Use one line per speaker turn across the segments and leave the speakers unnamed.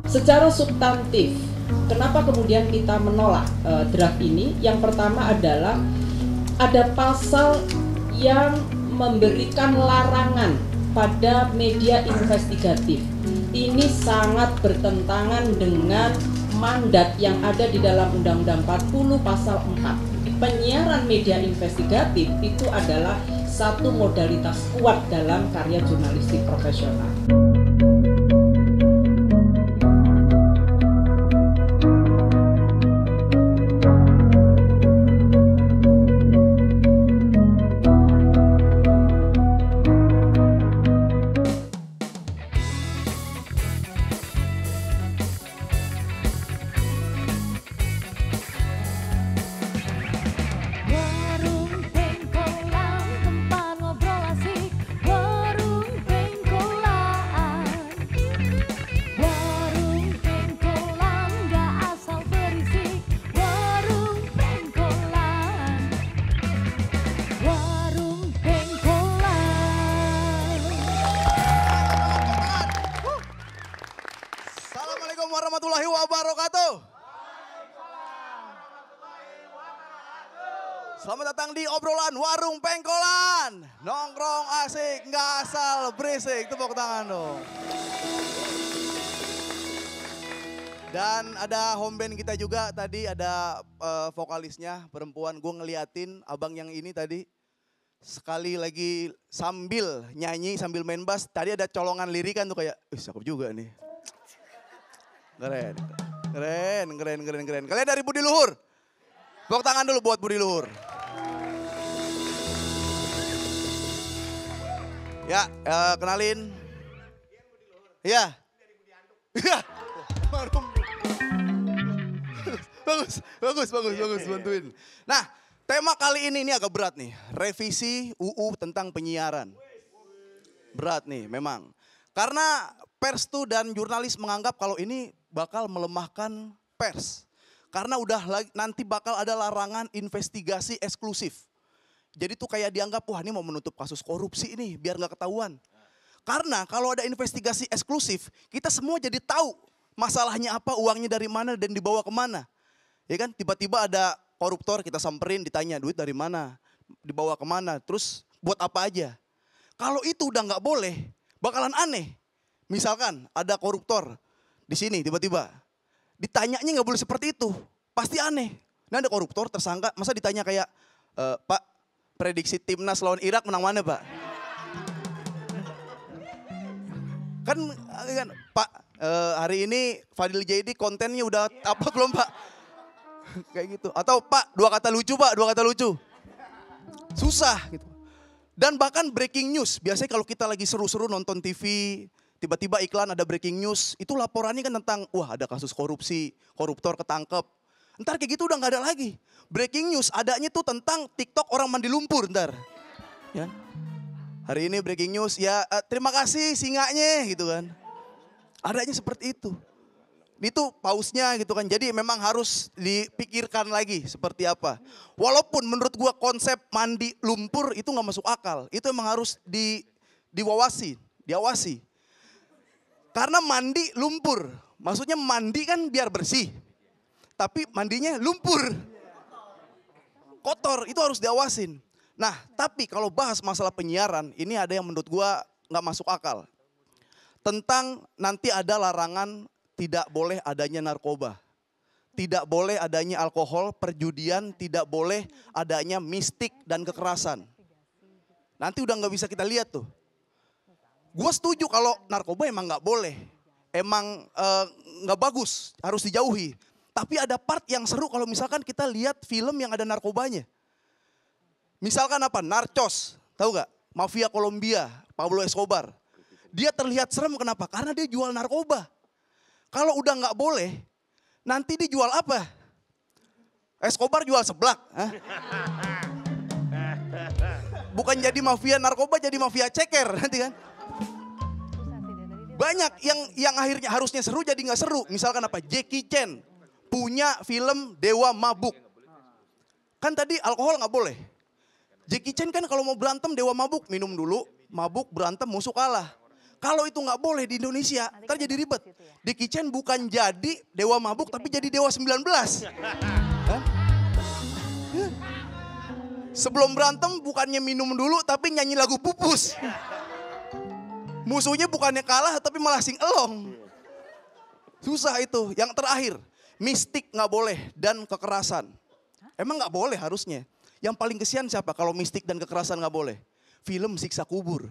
Secara substantif, kenapa kemudian kita menolak draft ini? Yang pertama adalah ada pasal yang memberikan larangan pada media investigatif. Ini sangat bertentangan dengan mandat yang ada di dalam Undang-Undang 40 pasal 4. Penyiaran media investigatif itu adalah satu modalitas kuat dalam karya jurnalistik profesional.
Warahmatullahi wabarakatuh. Selamat datang di obrolan Warung Pengkolan. Nongkrong asik, nggak asal berisik. Tepuk tangan dong. Dan ada home band kita juga tadi, ada vokalisnya perempuan. Gue ngeliatin abang yang ini tadi sekali lagi sambil nyanyi, sambil main bass. Tadi ada colongan lirikan tuh kayak, cakep juga nih. Keren. Kalian dari Budi Luhur? Tepuk tangan dulu buat Budi Luhur. Ya, kenalin. Iya. Bagus, bantuin. Nah, tema kali ini agak berat nih. Revisi UU tentang penyiaran. Berat nih memang. Karena pers tuh dan jurnalis menganggap kalau ini bakal melemahkan pers. Karena nanti bakal ada larangan investigasi eksklusif. Jadi tuh kayak dianggap, wah ini mau menutup kasus korupsi ini biar gak ketahuan. Karena kalau ada investigasi eksklusif, kita semua jadi tahu masalahnya apa, uangnya dari mana dan dibawa kemana. Ya kan, tiba-tiba ada koruptor kita samperin, ditanya duit dari mana, dibawa kemana, terus buat apa aja. Kalau itu udah gak boleh, bakalan aneh. Misalkan ada koruptor di sini tiba-tiba ditanyanya nggak boleh seperti itu, pasti aneh. Nah ada koruptor tersangka, masa ditanya kayak, Pak, prediksi timnas lawan Irak menang mana Pak? Kan Pak, hari ini Fadil Jaidi kontennya udah upload belum Pak? Kayak gitu. Atau Pak, dua kata lucu Pak, dua kata lucu. Susah gitu. Dan bahkan breaking news, biasanya kalau kita lagi seru-seru nonton TV, tiba-tiba iklan ada breaking news, itu laporannya kan tentang, wah ada kasus korupsi, koruptor ketangkep. Ntar kayak gitu udah gak ada lagi. Breaking news adanya tuh tentang TikTok orang mandi lumpur ntar. Ya. Hari ini breaking news, ya terima kasih singanya gitu kan. Adanya seperti itu. Itu pausnya gitu kan, jadi memang harus dipikirkan lagi seperti apa. Walaupun menurut gua konsep mandi lumpur itu gak masuk akal. Itu emang harus diawasi. Karena mandi lumpur, maksudnya mandi kan biar bersih. Tapi mandinya lumpur. Kotor, itu harus diawasin. Nah, tapi kalau bahas masalah penyiaran, ini ada yang menurut gua gak masuk akal. Tentang nanti ada larangan tidak boleh adanya narkoba. Tidak boleh adanya alkohol, perjudian, tidak boleh adanya mistik dan kekerasan. Nanti udah gak bisa kita lihat tuh. Gue setuju kalau narkoba emang gak boleh. Emang gak bagus, harus dijauhi. Tapi ada part yang seru kalau misalkan kita lihat film yang ada narkobanya. Misalkan apa? Narcos, tahu gak? Mafia Kolombia, Pablo Escobar. Dia terlihat serem kenapa? Karena dia jual narkoba. Kalau udah gak boleh, nanti dia jual apa? Escobar jual seblak. Bukan jadi mafia narkoba, jadi mafia ceker nanti kan. Banyak yang akhirnya harusnya seru jadi gak seru. Misalkan apa? Jackie Chan punya film Dewa Mabuk. Kan tadi alkohol gak boleh. Jackie Chan kan kalau mau berantem Dewa Mabuk, minum dulu, mabuk, berantem, musuh kalah. Kalau itu nggak boleh di Indonesia, ntar jadi ribet. Dicky Chan bukan jadi dewa mabuk, tapi jadi dewa 19. Hah? Ya. Sebelum berantem bukannya minum dulu, tapi nyanyi lagu Pupus. Musuhnya bukannya kalah, tapi malah sing elong. Susah itu. Yang terakhir, mistik nggak boleh dan kekerasan. Emang nggak boleh harusnya. Yang paling kesian siapa kalau mistik dan kekerasan nggak boleh? Film Siksa Kubur.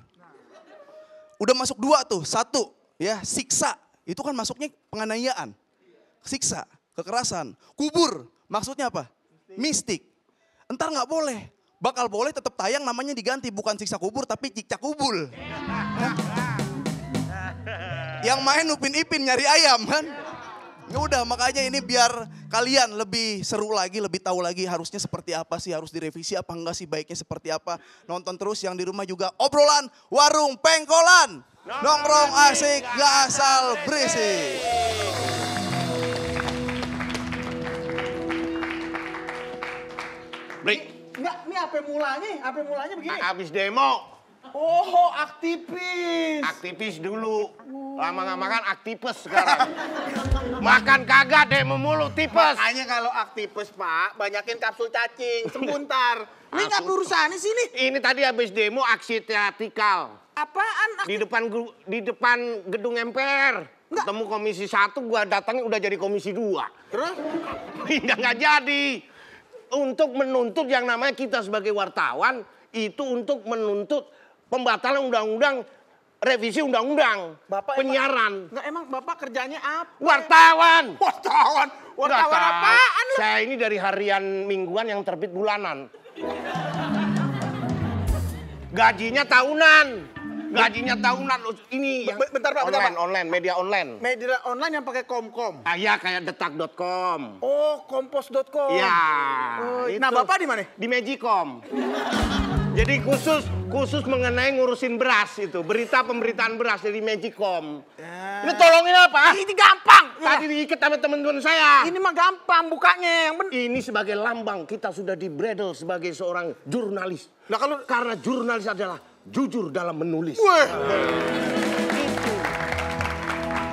Udah masuk 2 tuh, 1 ya siksa. Itu kan masuknya penganiayaan. Siksa, kekerasan. Kubur, maksudnya apa? Mistik. Entar nggak boleh. Bakal boleh tetap tayang namanya diganti. Bukan Siksa Kubur tapi Cicak Kubul. Yang main Upin Ipin nyari ayam kan. Ya udah makanya ini biar kalian lebih seru lagi, lebih tahu lagi harusnya seperti apa sih, harus direvisi apa enggak sih, baiknya seperti apa. Nonton terus yang di rumah juga obrolan warung pengkolan. Nongkrong asik gak asal berisik.
Break.
Enggak, ini apa mulanya? Apa mulanya begini?
Abis demo.
Oh, aktivis.
Aktivis dulu. Lama gak makan aktivis sekarang. Makan kagak demo mulu tipes.
Makanya kalau aktivis Pak, banyakin kapsul cacing. Sebentar. Ini nggak urusannya sini.
Ini tadi habis demo aksi teatrikal.
Apaan?
Di depan gedung MPR. Ketemu komisi 1, gua datangnya udah jadi komisi 2.
Terus?
Nggak jadi. Untuk menuntut yang namanya kita sebagai wartawan, itu untuk menuntut pembatalan undang-undang, revisi undang-undang penyiaran.
Enggak, emang Bapak kerjanya apa?
Wartawan.
Wartawan? Wartawan apaan lu?
Saya ini dari harian mingguan yang terbit bulanan. Gajinya tahunan. Gajinya tahunan. Ini yang
Bentar Pak, bentar, Pak.
online, media online.
Media online yang pakai Komkom.
Ya kayak detak.com.
Oh, kompos.com.
Ya.
Nah, Bapak di mana?
Di Magicom. Jadi khusus mengenai ngurusin beras itu, pemberitaan beras dari Magicom. Ini tolongin apa?
Ini gampang.
Tadi diikat sama teman-teman saya.
Ini mah gampang bukanya.
Ini sebagai lambang kita sudah di-bredel sebagai seorang jurnalis.
Nah, kalau
Karena jurnalis adalah jujur dalam menulis.
Weh.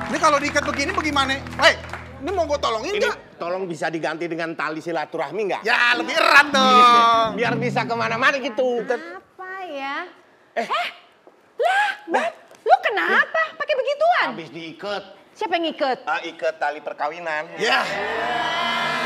Ini kalau diikat begini bagaimana? Hei, ini mau gue tolongin
Ini
nggak?
tolong bisa diganti dengan tali silaturahmi nggak?
Ya, lebih erat dong.
Biar bisa kemana-mana gitu.
Apa ya? Lah, Beb, lu kenapa pakai begituan?
Habis diikat.
Siapa yang ikut?
Ikat tali perkawinan.
Ya.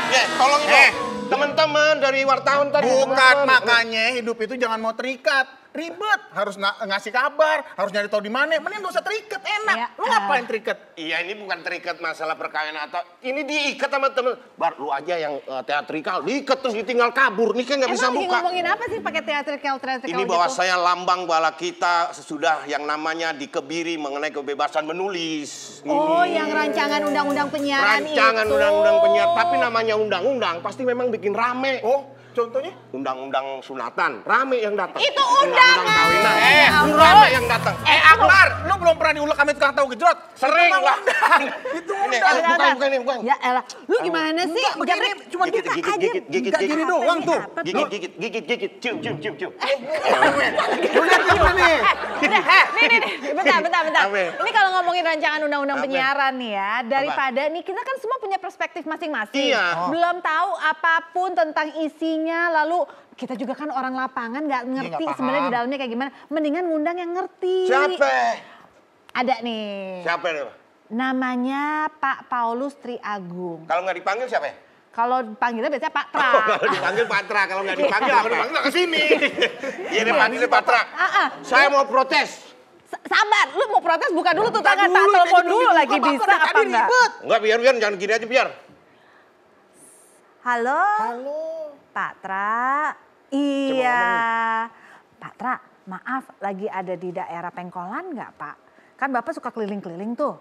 Ya, tolongin dong.
Teman-teman dari wartawan tadi.
Bukan,
teman-teman.
makanya hidup itu jangan mau terikat. Ribet, harus ngasih kabar, harus nyari tahu di mana. Mending gak usah terikat, enak.
Ya,
Lu ngapain terikat?
Iya, ini bukan terikat masalah perkawinan atau ini diikat sama temen. Bar, lu aja yang teatrikal, diikat terus ditinggal kabur. Nih kan nggak bisa
Emang lagi
buka.
ngomongin apa sih pakai teatrikal
Ini bahwa saya lambang bala kita sesudah yang namanya dikebiri mengenai kebebasan menulis.
Oh, yang rancangan undang-undang penyiaran
Rancangan
itu.
undang-undang penyiaran, tapi namanya undang-undang pasti memang bikin rame.
Oh, contohnya?
Undang-undang sunatan, rame yang datang.
Itu
Undang-undang
undangan.
kawinan,
Ya
itu
ampun.
rame yang datang.
Akbar, lu belum pernah diulek kami tukang tahu gejrot?
Sering
Itu mah
lah.
undang. Itu
Ini,
undang.
bukan ini, bukan.
Ya elah, lu gimana sih?
Enggak, begini,
Jamret,
cuma
kita
gigit,
aja.
gigit,
Enggak gini doang tuh.
Apa sih?
Gigit, cium.
Lu lihat ini nih.
Nih, bentar.
Apa?
Ini kalau ngomongin rancangan undang-undang
Apa?
penyiaran nih ya, daripada nih kita kan semua punya perspektif masing-masing.
Iya.
Belum tahu apapun tentang isinya, lalu kita juga kan orang lapangan nggak ngerti
nggak paham.
sebenarnya di dalamnya kayak gimana. Mendingan ngundang yang ngerti.
Siapa?
Ada nih.
Siapa nih?
Namanya Pak Paulus Triagung.
Kalau nggak dipanggil siapa ya?
Kalau panggilnya biasanya Pak Tra.
Kalau dipanggil Patra, kalau nggak dipanggil apa?
Dipanggil ke sini.
Iya dipanggil Patra. Saya mau protes.
Sabar, lu mau protes buka dulu tuh tangan, tak
dulu,
telepon
tadi
dulu
dulu,
lagi
Bapak
bisa
dari
apa
tadi
enggak?
ribet.
Enggak, biar jangan gini aja biar.
Halo,
Halo.
Pak Tra. Iya, Pak Tra, maaf lagi ada di daerah Pengkolan nggak Pak? Kan Bapak suka keliling-keliling tuh.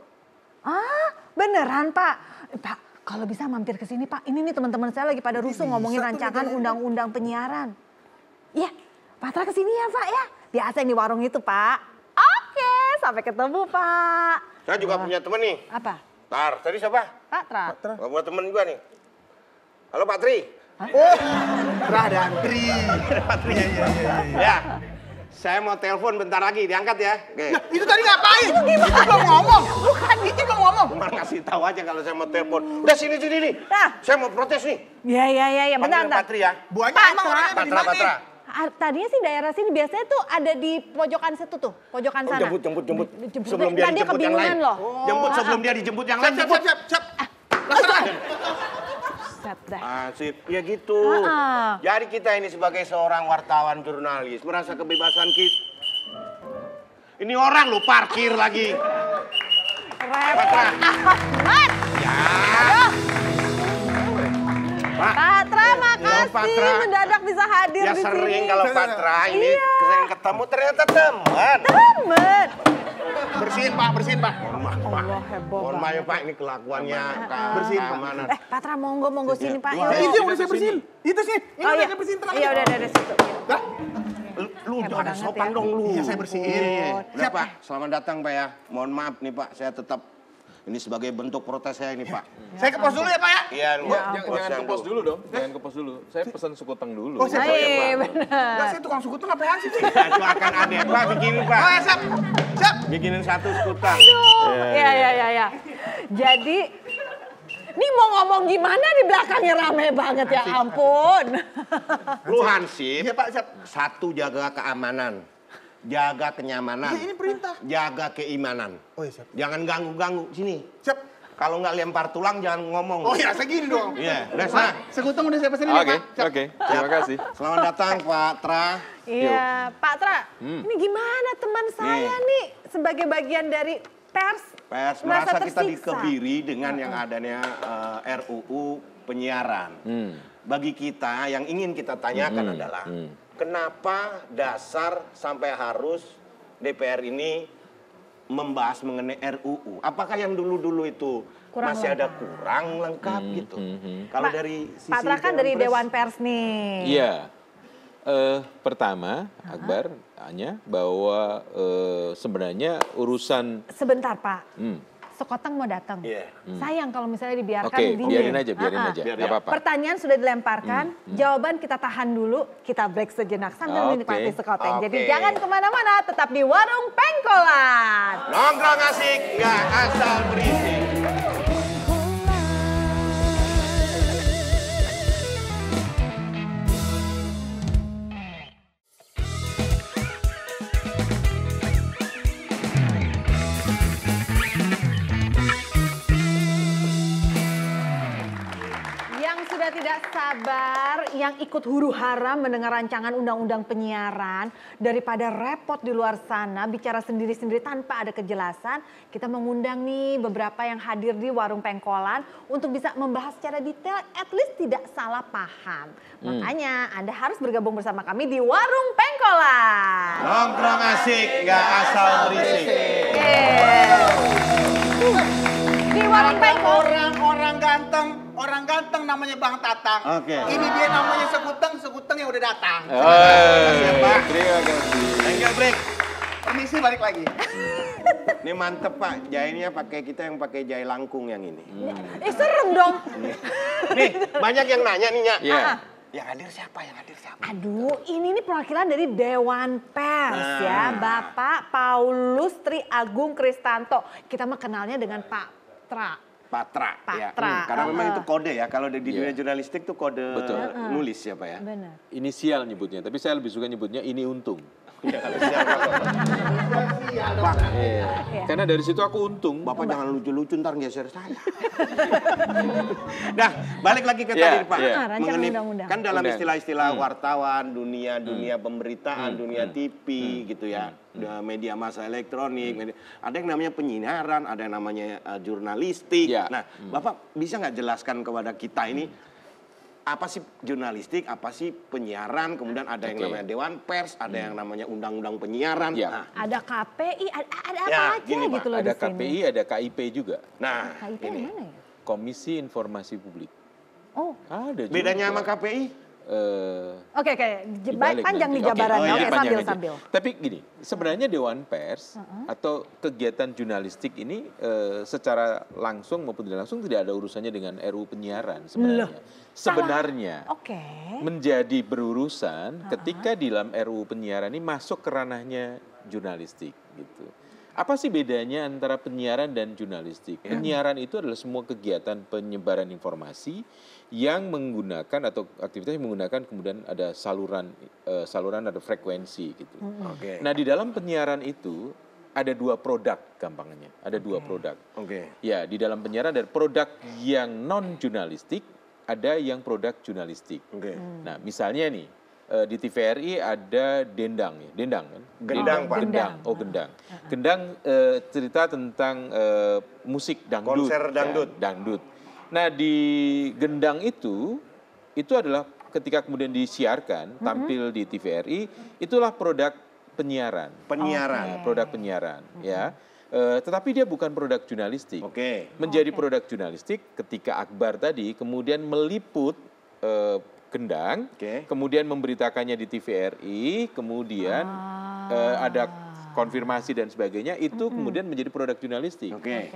Ah, beneran Pak? Pak, kalau bisa mampir ke sini Pak. Ini nih teman-teman saya lagi pada rusuh ngomongin rancangan undang-undang penyiaran. Iya, Pak Tra kesini ya Pak ya. Biasa yang di warung itu Pak. Oke, sampai ketemu Pak.
Saya juga punya teman nih.
Apa?
Tar, tadi siapa?
Pak Tra.
Gak buat temen gua nih. Halo Pak Tri.
Oh, Radantri.
Ya, Saya mau telepon bentar lagi, diangkat ya. Oke.
Nah, itu tadi ngapain? Itu belum ngomong. Bukan, itu belum ngomong.
Cuma ngasih tahu aja kalau saya mau telepon. Udah sini nih.
Nah.
Saya mau protes nih.
Iya.
Panggil
Bentar.
Patri ya.
Buahnya
Pak,
emang orangnya ada di mana?
Patra.
Tadinya sih daerah sini biasanya tuh ada di pojokan situ tuh, pojokan
Oh,
sana.
jemput. Sebelum dia
Ntar
dijemput yang lain.
kebingungan loh.
Jemput sebelum dia dijemput yang lain.
Siap.
Set dah.
Asik, ya gitu.
Ah.
Jadi kita ini sebagai seorang wartawan jurnalis merasa kebebasan kita. Ini orang lu parkir lagi.
Repot amat.
Ya. Pak.
Patra, makasih
Patra.
mendadak bisa hadir
Ya
di
sering
sini.
kalau Patra ini
Iya.
sering ketemu ternyata teman.
Temen.
Bersihin, Pak.
Allah, heboh
Mohon maaf ya
banget.
Pak, ini kelakuannya
Bersihin, Pak.
keamanan.
Patra monggo sini Pak.
Wah,
Yuk.
Itu yang udah saya bersihin. Itu sih. Ini
Oh
udah
iya.
saya bersihin tenang.
Iya udah dari situ.
Dah.
Lu
Heboh
udah ada
banget
sopan
ya.
dong lu.
Iya, saya bersihin.
Udah
Siap,
Pak, selamat datang Pak ya. Mohon maaf nih Pak, saya tetap ini sebagai bentuk protes saya ini Pak.
Saya ke pos dulu ya, Pak ya.
Iya,
Jangan ke pos dulu dong. Jangan ke pos dulu. Saya pesan sekutang dulu.
Oh, siap.
Iya benar.
Enggak, saya tukang suku tuh ngapain sih?
Itu akan ada Pak, bikinin Pak.
Oh, ya, siap.
Bikinin satu skutang.
Iya. Jadi, ini mau ngomong gimana di belakangnya rame banget ya ampun.
Lu Hansip,
Iya, Pak, siap.
satu jaga keamanan, jaga kenyamanan,
Iya, ini perintah.
jaga keimanan.
Oh, iya, siap.
Jangan ganggu-ganggu sini.
Siap.
Kalau nggak lempar tulang jangan ngomong.
Oh, ya, segini dong.
Iya, udah sana.
Sekutang udah saya pesenin ya, Pak. Siap.
Oke. Terima kasih.
Selamat datang Pak Tra.
Iya, Pak Tra, ini gimana teman saya nih sebagai bagian dari pers
Merasa kita
tersiksa.
dikebiri dengan yang adanya RUU penyiaran. Bagi kita yang ingin kita tanyakan adalah kenapa dasar sampai harus DPR ini membahas mengenai RUU? Apakah yang dulu-dulu itu
Kurang
masih ada
lengkap.
kurang lengkap gitu? Kalau dari sisi
Pak Tra kan dari Dewan Pers nih.
Iya. Pertama, Akbar hanya bahwa sebenarnya urusan
Sebentar Pak, Sekoteng mau datang.
Iya.
Sayang kalau misalnya dibiarkan
Oke,
dingin.
biarin aja.
Biar
Nggak
ya.
apa-apa.
Pertanyaan sudah dilemparkan, jawaban kita tahan dulu, kita break sejenak sambil
Oke.
menikmati Sekoteng. Jadi
Oke.
jangan kemana-mana, tetap di Warung Pengkolan.
Nongkrong asik, nggak asal berisik.
Yang sudah tidak sabar, yang ikut huru hara mendengar rancangan undang-undang penyiaran, daripada repot di luar sana, bicara sendiri-sendiri tanpa ada kejelasan, kita mengundang nih beberapa yang hadir di Warung Pengkolan untuk bisa membahas secara detail, at least tidak salah paham. Makanya Anda harus bergabung bersama kami di Warung Pengkolan.
Nongkrong asik, nggak asal berisik.
Di Warung Pengkolan.
Orang ganteng namanya Bang Tatang.
Oke.
Ini dia namanya Sekuteng yang udah datang.
Pak.
Terima kasih.
Thank you, break.
Permisi balik lagi.
Ini mantep Pak, jahitnya pakai kita yang pakai jahit langkung yang ini.
Serem dong.
Nih, banyak yang nanya nih, Nyak.
Iya.
Yang hadir siapa?
Aduh, ini nih perwakilan dari Dewan Pers ya, Bapak Paulus Tri Agung Kristanto. Kita mah kenalnya dengan Pak Tra.
Patra. Ya.
Patra.
Karena memang itu kode ya, kalau di dunia
Iya.
jurnalistik tuh kode
Betul.
nulis ya Pak ya.
Benar.
Inisial nyebutnya, tapi saya lebih suka nyebutnya ini untung.
Ya, kalau siapa. Pak,
Iya. Karena dari situ aku untung.
Bapak jangan lucu-lucu ntar geser saya. Nah, balik lagi ke
Iya,
tadi Pak.
iya.
Rancangan
Mengenai
undang-undang.
kan dalam
Undang.
istilah-istilah wartawan, dunia pemberitaan, dunia TV gitu ya. Media massa elektronik, ada yang namanya penyiaran, ada yang namanya jurnalistik.
Iya.
Nah, Bapak bisa nggak jelaskan kepada kita ini apa sih jurnalistik, apa sih penyiaran, kemudian ada yang
Oke.
namanya Dewan Pers, ada yang namanya undang-undang penyiaran.
Iya.
Nah,
Ada KPI, ada apa
Ya,
aja
gini, Pak.
gitu loh
Ada
di sini.
KPI, ada KIP juga.
nah
KIP
ini
mana ya?
Komisi Informasi Publik.
Oh,
Ada juga.
bedanya sama KPI?
Oke,
dibalik
panjang
nanti.
nih jabarannya.
Oke,
Oke,
panjang aja.
sambil.
Tapi gini, sebenarnya Dewan Pers atau kegiatan jurnalistik ini secara langsung maupun tidak langsung tidak ada urusannya dengan RUU penyiaran sebenarnya. Sebenarnya
Oke.
menjadi berurusan ketika di dalam RUU penyiaran ini masuk ke ranahnya jurnalistik gitu. Apa sih bedanya antara penyiaran dan jurnalistik? Penyiaran itu adalah semua kegiatan penyebaran informasi yang menggunakan atau aktivitas yang menggunakan kemudian ada saluran ada frekuensi gitu.
Oke.
Nah, di dalam penyiaran itu ada dua produk gampangnya. Ada dua produk.
Oke.
Ya, di dalam penyiaran ada produk yang non jurnalistik, ada yang produk jurnalistik.
Oke.
Nah, misalnya nih di TVRI ada Dendang ya, Dendang kan?
Gendang, Pak.
Gendang. Oh, Gendang. Gendang cerita tentang musik dangdut.
Konser dangdut.
Ya, dangdut. Nah, di Gendang itu adalah ketika kemudian disiarkan, tampil di TVRI, itulah produk penyiaran.
Penyiaran.
Nah, produk penyiaran, ya. Tetapi dia bukan produk jurnalistik.
Oke.
Menjadi produk jurnalistik ketika Akbar tadi kemudian meliput Gendang, kemudian memberitakannya di TVRI, kemudian ada konfirmasi dan sebagainya, itu kemudian menjadi produk jurnalistik.
Oke.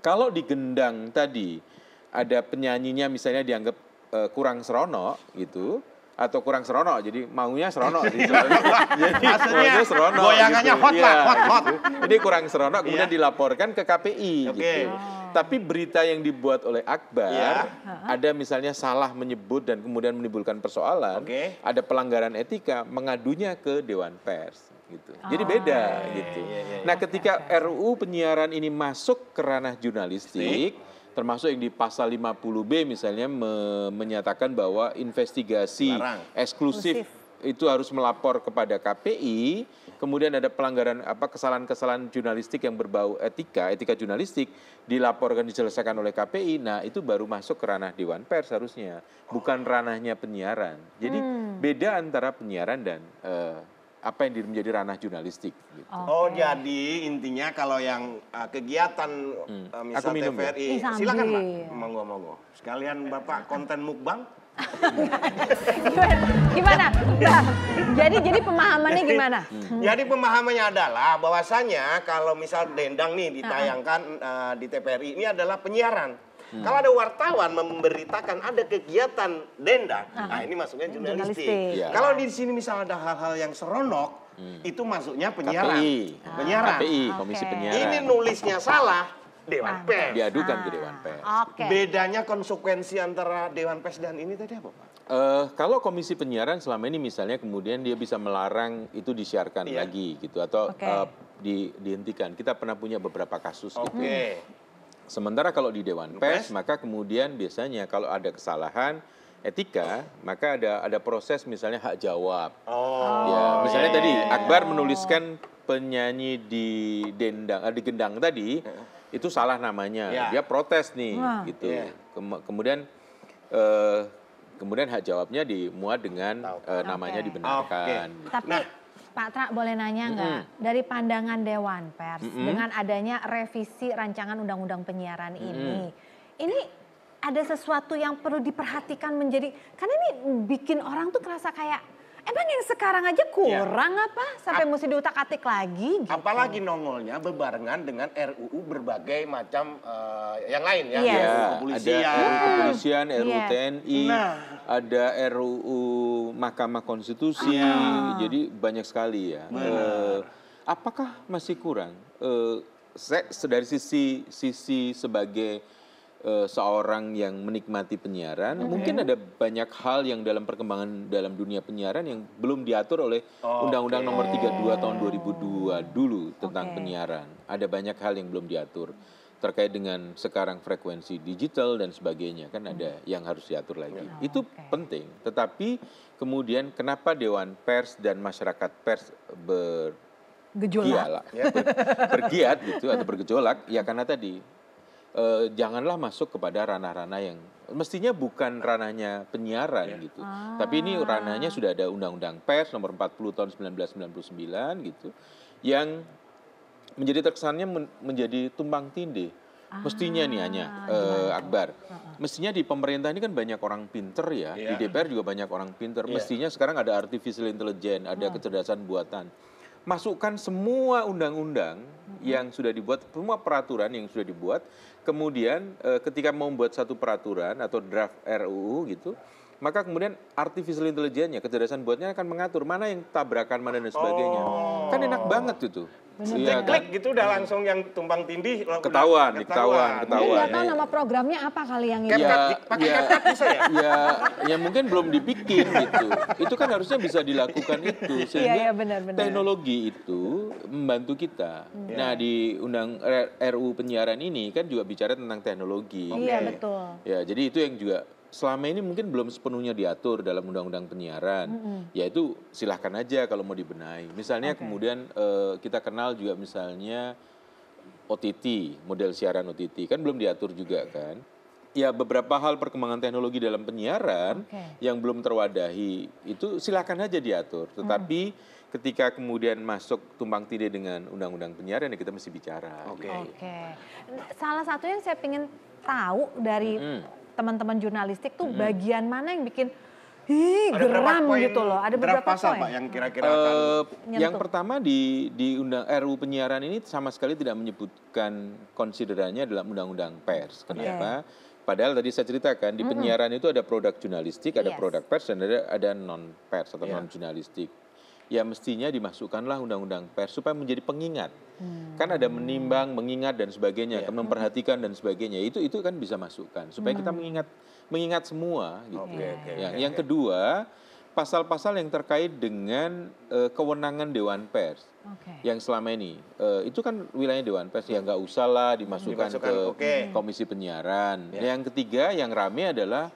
Kalau di Gendang tadi ada penyanyinya misalnya dianggap kurang serono gitu, atau kurang serono, jadi maunya serono. Jadi
Maksudnya
serono,
goyangannya
gitu.
hot lah, hot.
Jadi kurang serono, kemudian dilaporkan ke KPI.
Oke.
Gitu. Tapi berita yang dibuat oleh Akbar, ada misalnya salah menyebut dan kemudian menimbulkan persoalan, ada pelanggaran etika, mengadunya ke Dewan Pers. Gitu. Jadi beda gitu. Nah, ketika RUU penyiaran ini masuk ke ranah jurnalistik, termasuk yang di pasal 50B misalnya menyatakan bahwa investigasi eksklusif itu harus melapor kepada KPI, kemudian ada pelanggaran kesalahan-kesalahan jurnalistik yang berbau etika jurnalistik dilaporkan diselesaikan oleh KPI. Nah, itu baru masuk ke ranah Dewan Pers harusnya, bukan ranahnya penyiaran. Jadi beda antara penyiaran dan apa yang menjadi ranah jurnalistik. Gitu.
Oh, jadi intinya kalau yang kegiatan misalnya TVRI, silakan Pak, monggo. Sekalian Bapak konten mukbang.
Gimana? Nah, jadi pemahamannya gimana?
Jadi pemahamannya adalah bahwasanya kalau misal Dendang nih ditayangkan di TVRI ini adalah penyiaran. Kalau ada wartawan memberitakan ada kegiatan Dendang, nah ini masuknya jurnalistik. Kalau di sini misal ada hal-hal yang seronok, itu masuknya penyiaran. Penyiaran.
KPI, Komisi Penyiaran.
Ini nulisnya salah, Dewan Pers.
Diadukan ke Dewan Pers.
Bedanya konsekuensi antara Dewan Pers dan ini tadi apa, Pak?
Kalau Komisi Penyiaran selama ini misalnya kemudian dia bisa melarang itu disiarkan lagi gitu atau dihentikan. Kita pernah punya beberapa kasus gitu. Sementara kalau di Dewan Pers, maka kemudian biasanya kalau ada kesalahan etika, maka ada proses misalnya hak jawab. Ya, misalnya tadi Akbar menuliskan penyanyi di Gendang tadi itu salah namanya. Dia protes nih gitu. Kemudian hak jawabnya dimuat dengan namanya dibenarkan. Gitu.
Tapi Pak Tra boleh nanya nggak, dari pandangan Dewan Pers dengan adanya revisi rancangan undang-undang penyiaran ini ada sesuatu yang perlu diperhatikan karena ini bikin orang tuh kerasa kayak emang yang sekarang aja kurang apa sampai mesti diutak-atik lagi gitu.
Apalagi nongolnya berbarengan dengan RUU berbagai macam yang lain ya.
Ada RUU Kepolisian, RUU TNI, ada RUU Mahkamah Konstitusi, jadi banyak sekali ya. Apakah masih kurang? Dari sisi sebagai seorang yang menikmati penyiaran, mungkin ada banyak hal yang dalam perkembangan dalam dunia penyiaran yang belum diatur oleh Undang-Undang Nomor 32 Tahun 2002 dulu tentang penyiaran. Ada banyak hal yang belum diatur terkait dengan sekarang frekuensi digital dan sebagainya, kan ada yang harus diatur lagi. Itu penting. Tetapi kemudian kenapa Dewan Pers dan masyarakat pers bergiat gitu atau bergejolak? Ya karena tadi janganlah masuk kepada ranah-ranah yang mestinya bukan ranahnya penyiaran gitu. Tapi ini ranahnya sudah ada Undang-Undang Pers nomor 40 tahun 1999 gitu yang menjadi terkesannya menjadi tumpang tindih Mestinya nih hanya Akbar. Mestinya di pemerintah ini kan banyak orang pinter ya. Di DPR juga banyak orang pinter. Mestinya sekarang ada artificial intelligence, ada kecerdasan buatan. Masukkan semua undang-undang yang sudah dibuat, semua peraturan yang sudah dibuat. Kemudian ketika mau membuat satu peraturan atau draft RUU gitu, maka kemudian artificial intelligence-nya, kecerdasan buatnya akan mengatur mana yang tabrakan, mana dan sebagainya. Kan enak banget itu.
Iya, klik gitu udah langsung yang tumpang tindih
ketahuan.
Nggak tahu nama programnya apa kali yang ini.
Pakai CapCut bisa ya?
Ya mungkin belum dibikin gitu. Itu kan harusnya bisa dilakukan itu sehingga
benar.
teknologi itu membantu kita. Nah, di RUU penyiaran ini kan juga bicara tentang teknologi.
Iya, betul.
Ya, jadi itu yang juga selama ini mungkin belum sepenuhnya diatur dalam undang-undang penyiaran. Yaitu silahkan aja kalau mau dibenahi. Misalnya kemudian kita kenal juga misalnya OTT, model siaran OTT. Kan belum diatur juga kan. Ya beberapa hal perkembangan teknologi dalam penyiaran yang belum terwadahi itu silahkan aja diatur. Tetapi ketika kemudian masuk tumpang tindih dengan undang-undang penyiaran ya kita mesti bicara.
Oke. Salah satu yang saya ingin tahu dari teman-teman jurnalistik tuh bagian mana yang bikin geram gitu loh. Ada beberapa
pasal
poin
Pak yang kira-kira akan
yang pertama di undang RUU penyiaran ini sama sekali tidak menyebutkan konsiderannya dalam undang-undang pers. Kenapa? Padahal tadi saya ceritakan di penyiaran itu ada produk jurnalistik, ada produk pers dan ada non pers atau non jurnalistik. Ya mestinya dimasukkanlah undang-undang pers supaya menjadi pengingat. Kan ada menimbang, mengingat dan sebagainya, memperhatikan dan sebagainya. Itu kan bisa masukkan supaya kita mengingat semua gitu. Yang kedua, pasal-pasal yang terkait dengan kewenangan Dewan Pers. Yang selama ini itu kan wilayah Dewan Pers ya nggak usah lah dimasukkan ke Komisi Penyiaran. Yang ketiga yang rame adalah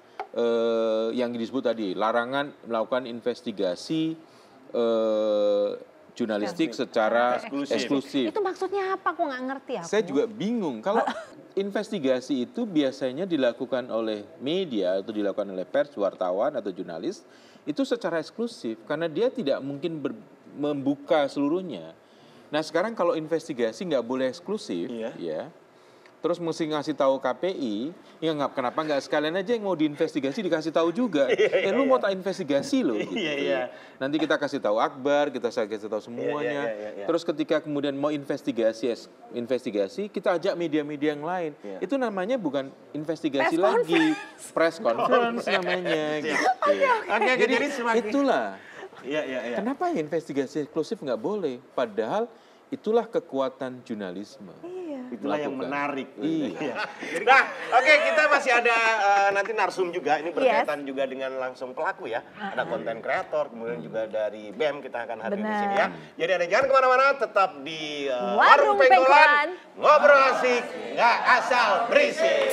yang disebut tadi larangan melakukan investigasi jurnalistik secara eksklusif.
Itu maksudnya apa? Aku nggak ngerti aku.
Saya juga bingung. Kalau investigasi itu biasanya dilakukan oleh media atau dilakukan oleh pers, wartawan atau jurnalis itu secara eksklusif karena dia tidak mungkin membuka seluruhnya. Nah sekarang kalau investigasi nggak boleh eksklusif, ya. Terus mesti ngasih tahu KPI, ya kenapa nggak sekalian aja yang mau diinvestigasi dikasih tahu juga. Lu mau tak investigasi loh gitu. Nanti kita kasih tahu Akbar, kita kasih tahu semuanya. Terus ketika kemudian mau investigasi, kita ajak media-media yang lain. Itu namanya bukan investigasi lagi, press conference namanya. Gitu. Jadi itulah. Kenapa ya investigasi eksklusif nggak boleh? Padahal itulah kekuatan jurnalisme.
Itulah yang menarik. Nah, oke, kita masih ada nanti narsum juga. Ini berkaitan juga dengan langsung pelaku ya. Ada konten kreator, kemudian juga dari BEM kita akan hadir di sini ya. Jadi ada jangan kemana-mana, tetap di Warung Pengkolan. Ngobrol asik, nggak asal berisik.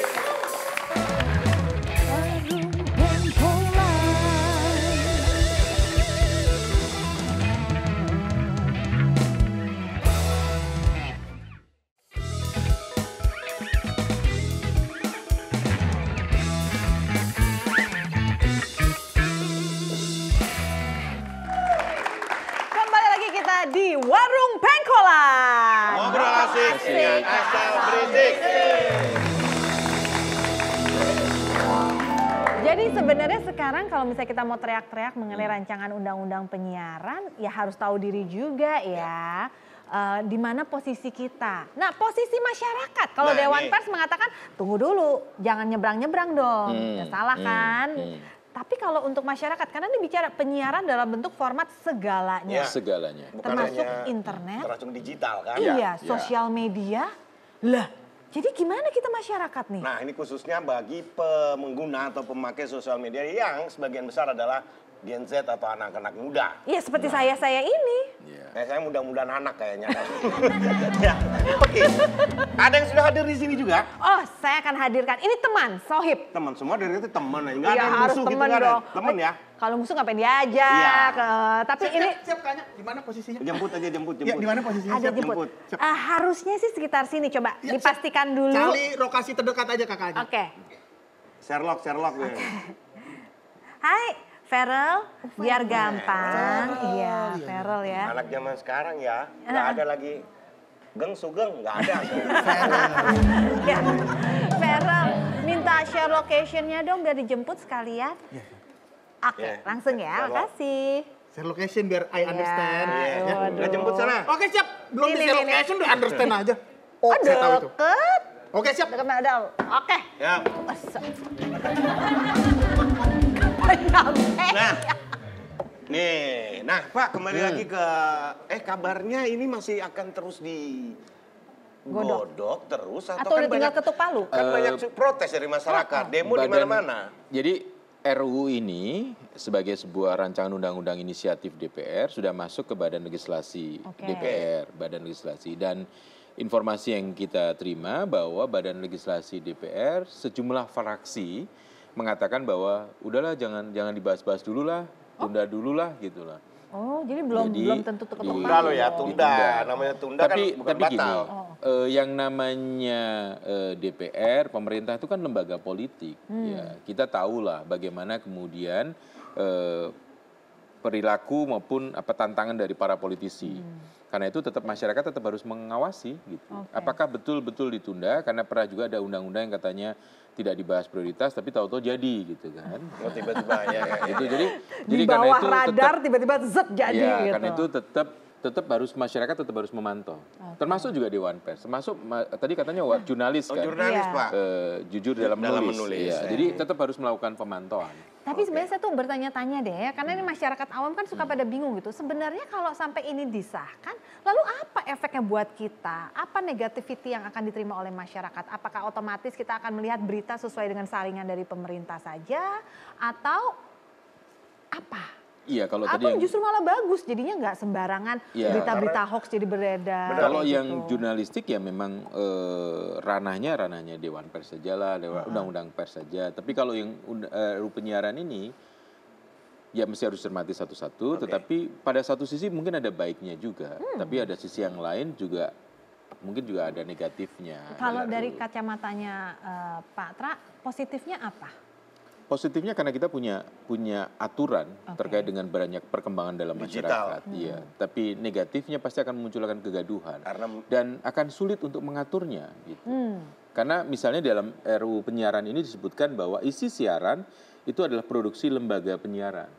Di Warung Pengkolan.
Ngobrol asik, nggak asal berisik.
Jadi sebenarnya sekarang kalau misalnya kita mau teriak-teriak mengenai rancangan undang-undang penyiaran, ya harus tahu diri juga ya. Di mana posisi kita. Nah, posisi masyarakat. Kalau Dewan Pers mengatakan, tunggu dulu, jangan nyebrang-nyebrang dong. Ya salah kan? Tapi kalau untuk masyarakat, karena ini bicara penyiaran dalam bentuk format segalanya.
Segalanya.
Termasuk internet.
Termasuk digital kan?
Iya, sosial media. Lah, jadi gimana kita masyarakat nih?
Nah, ini khususnya bagi pengguna atau pemakai sosial media yang sebagian besar adalah Gen Z atau anak-anak muda.
Iya, seperti saya ini.
Saya mudah-mudahan anak kayaknya. Oke. Ada yang sudah hadir di sini juga?
Oh, saya akan hadirkan. Ini teman, sohib.
Teman semua dari itu teman. Enggak ada
Ya,
yang
harus
musuh gitu
teman
kan?
dong.
Teman ya.
Kalau musuh ngapain diajak? Tapi ini
Siap Kanya, di mana posisinya?
Jemput aja, jemput.
Ya, di mana posisinya?
ada jemput. Harusnya sih sekitar sini. Coba dipastikan dulu.
Cari lokasi terdekat aja kakaknya.
Oke.
Sherlock.
Hai, Feral. Biar gampang. Iya, Feral ya.
Anak zaman sekarang ya, nggak ada lagi Geng, Sugeng, nggak ada.
Ya, Feral, minta share location-nya dong biar dijemput sekalian. Oke,
Ya.
langsung ya, makasih.
Share location biar I understand. Ya.
Udah jemput sana.
Oke siap, belum di
Ini,
share
ini.
location udah understand aja. Oh,
Oh,
saya tahu itu.
deket.
Oke siap.
Deket ada. Oke.
Ya.
Nyampe.
Nah, nih, nah Pak kembali lagi ke, kabarnya ini masih akan terus godok terus
Atau udah tinggal ketuk palu?
Kan banyak protes dari masyarakat, demo di mana-mana.
Jadi RUU ini sebagai sebuah rancangan undang-undang inisiatif DPR sudah masuk ke Badan Legislasi DPR, Badan Legislasi, dan informasi yang kita terima bahwa Badan Legislasi DPR sejumlah fraksi mengatakan bahwa udahlah jangan dibahas-bahas dulu lah, tunda dulu lah gitu lah.
Oh, jadi belum tentu ketuk palu.
Tunda loh ya, tunda. Namanya tunda kan bukan
tapi
batal.
gini, yang namanya DPR, pemerintah itu kan lembaga politik. Ya, kita tahulah bagaimana kemudian perilaku maupun tantangan dari para politisi. Karena itu tetap masyarakat tetap harus mengawasi gitu. Apakah betul-betul ditunda? Karena pernah juga ada undang-undang yang katanya tidak dibahas prioritas, tapi tahu-tahu jadi gitu kan.
Oh, tiba-tiba ya.
Gitu. Jadi
Di
karena
bawah
itu
radar tiba-tiba zet jadi
ya,
gitu.
karena itu tetap harus masyarakat tetap harus memantau. Termasuk juga Dewan Pers. Termasuk tadi katanya jurnalis kan.
Jurnalis
Iya.
Pak.
Jujur dalam menulis.
ya.
Jadi tetap harus melakukan pemantauan.
Tapi sebenarnya saya tuh bertanya-tanya deh ya, karena ini masyarakat awam kan suka pada bingung gitu. Sebenarnya kalau sampai ini disahkan, lalu apa efeknya buat kita? Apa negativity yang akan diterima oleh masyarakat? Apakah otomatis kita akan melihat berita sesuai dengan saringan dari pemerintah saja? Atau apa?
Iya, kalau tadi
Atau
yang
justru malah bagus, jadinya nggak sembarangan
Iya,
berita-berita hoax jadi beredar.
kalau
kayak
yang
gitu.
jurnalistik ya memang ranahnya Dewan Pers saja lah, undang-undang pers saja. Tapi kalau yang RUU penyiaran ini ya mesti harus cermati satu-satu. Tetapi pada satu sisi mungkin ada baiknya juga, tapi ada sisi yang lain juga mungkin juga ada negatifnya.
Kalau dari kacamatanya Pak Tra, positifnya apa?
Positifnya karena kita punya aturan terkait dengan banyak perkembangan dalam
Digital.
masyarakat, iya. Tapi negatifnya pasti akan memunculkan kegaduhan
Karena
dan akan sulit untuk mengaturnya, gitu. Karena misalnya dalam RUU penyiaran ini disebutkan bahwa isi siaran itu adalah produksi lembaga penyiaran.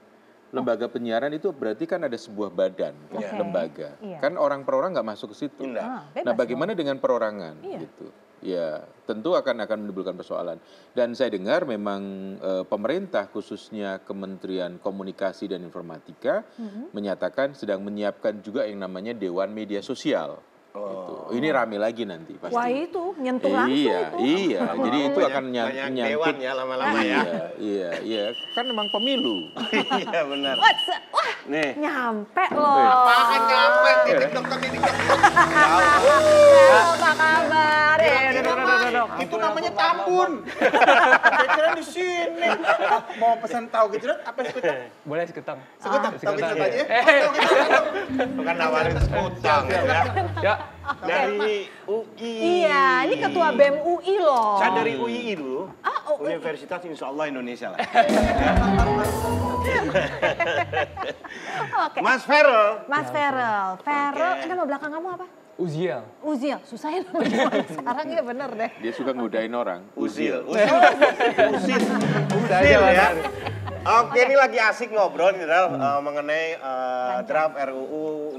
Lembaga penyiaran itu berarti kan ada sebuah badan, lembaga.
Iya.
Kan orang per orang nggak masuk ke situ.
Enggak.
Bebas
Nah, bagaimana dengan perorangan,
Iya.
gitu? Ya, tentu akan menimbulkan persoalan. Dan saya dengar memang pemerintah khususnya Kementerian Komunikasi dan Informatika menyatakan sedang menyiapkan juga yang namanya Dewan Media Sosial. Gitu. Ini rame lagi nanti pasti.
Wah itu nyentuh langsung
Iya,
itu.
iya. Jadi itu akan
banyak
nyangkut.
dewan ya lama-lama ya.
Iya. Kan memang pemilu.
Iya benar.
Wah,
Nih.
nyampe loh.
Makan capek, titik dokter titik dokter.
Apa kabar? Duduk.
Itu namanya Tambun. Saya kira di sini. Mau pesan tahu gitu apa sekutang?
Boleh sekutang.
Sekutang, tahu gitu aja.
Bukan nawarin sekutang ya.
Ya,
Dari UI.
Iya, ini ketua BEM UI loh.
Saya dari UII dulu.
UI.
Universitas Insya Allah Indonesia lah.
Oke.
Mas Ferel.
Mas Ferel. Ferel,
Oke.
nama belakang kamu apa?
Uziel.
Uzil, susah ya namanya. Sekarang ya bener deh.
Dia suka ngudain orang.
Usil ya. Oke, ini lagi asik ngobrol nih Dal, mengenai draft RUU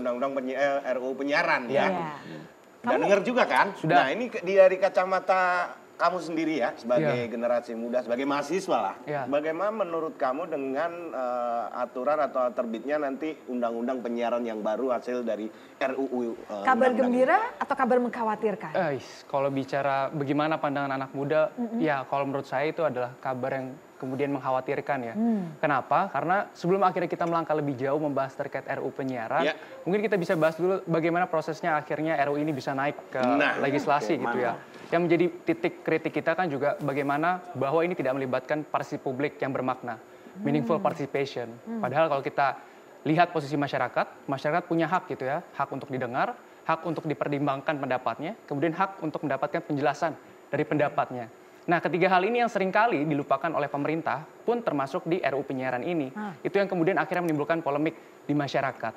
penyiaran ya.
Iya.
Udah denger juga kan?
Sudah.
Nah, ini dari kacamata kamu sendiri ya, sebagai generasi muda, sebagai mahasiswa lah.
Iya.
Bagaimana menurut kamu dengan aturan atau terbitnya nanti undang-undang penyiaran yang baru hasil dari RUU?
Kabar
undang-undang
gembira atau kabar mengkhawatirkan?
Kalau bicara bagaimana pandangan anak muda, ya kalau menurut saya itu adalah kabar yang kemudian mengkhawatirkan ya. Kenapa? Karena sebelum akhirnya kita melangkah lebih jauh membahas terkait RUU penyiaran,
Ya.
mungkin kita bisa bahas dulu bagaimana prosesnya akhirnya RUU ini bisa naik ke
Nah,
legislasi
oke,
gitu ya. Yang menjadi titik kritik kita kan juga bagaimana bahwa ini tidak melibatkan partisipasi publik yang bermakna, meaningful participation. Padahal kalau kita lihat posisi masyarakat punya hak gitu ya, hak untuk didengar, hak untuk dipertimbangkan pendapatnya, kemudian hak untuk mendapatkan penjelasan dari pendapatnya. Nah, ketiga hal ini yang seringkali dilupakan oleh pemerintah pun termasuk di RUU penyiaran ini. Itu yang kemudian akhirnya menimbulkan polemik di masyarakat.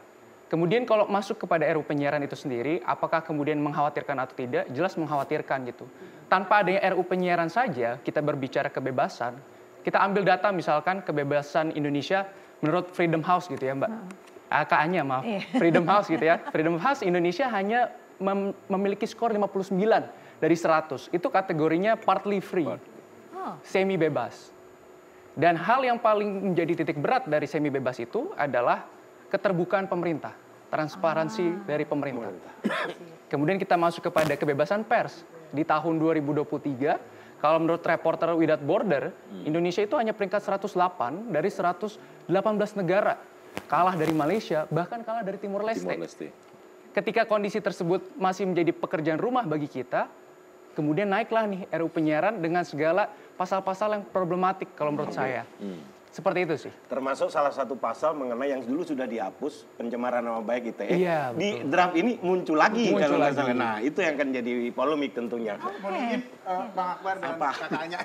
Kemudian kalau masuk kepada RUU penyiaran itu sendiri, apakah kemudian mengkhawatirkan atau tidak? Jelas mengkhawatirkan gitu. Tanpa adanya RUU penyiaran saja, kita berbicara kebebasan, kita ambil data misalkan kebebasan Indonesia menurut Freedom House gitu ya Mbak. AKA-nya maaf, Freedom House gitu ya. Freedom House Indonesia hanya memiliki skor 59 dari 100. Itu kategorinya partly free, semi bebas. Dan hal yang paling menjadi titik berat dari semi bebas itu adalah keterbukaan pemerintah, transparansi dari pemerintah. Kemudian kita masuk kepada kebebasan pers. Di tahun 2023, kalau menurut Reporter Without Border, Indonesia itu hanya peringkat 108 dari 118 negara. Kalah dari Malaysia, bahkan kalah dari Timur Leste. Ketika kondisi tersebut masih menjadi pekerjaan rumah bagi kita, kemudian naiklah nih RUU penyiaran dengan segala pasal-pasal yang problematik kalau menurut saya. Seperti itu sih.
Termasuk salah satu pasal mengenai yang dulu sudah dihapus, pencemaran nama baik ITE.
Iya,
di draft ini muncul lagi. Nah, itu yang akan jadi polemik tentunya.
Mau nitip Bang Akbar dan kakaknya.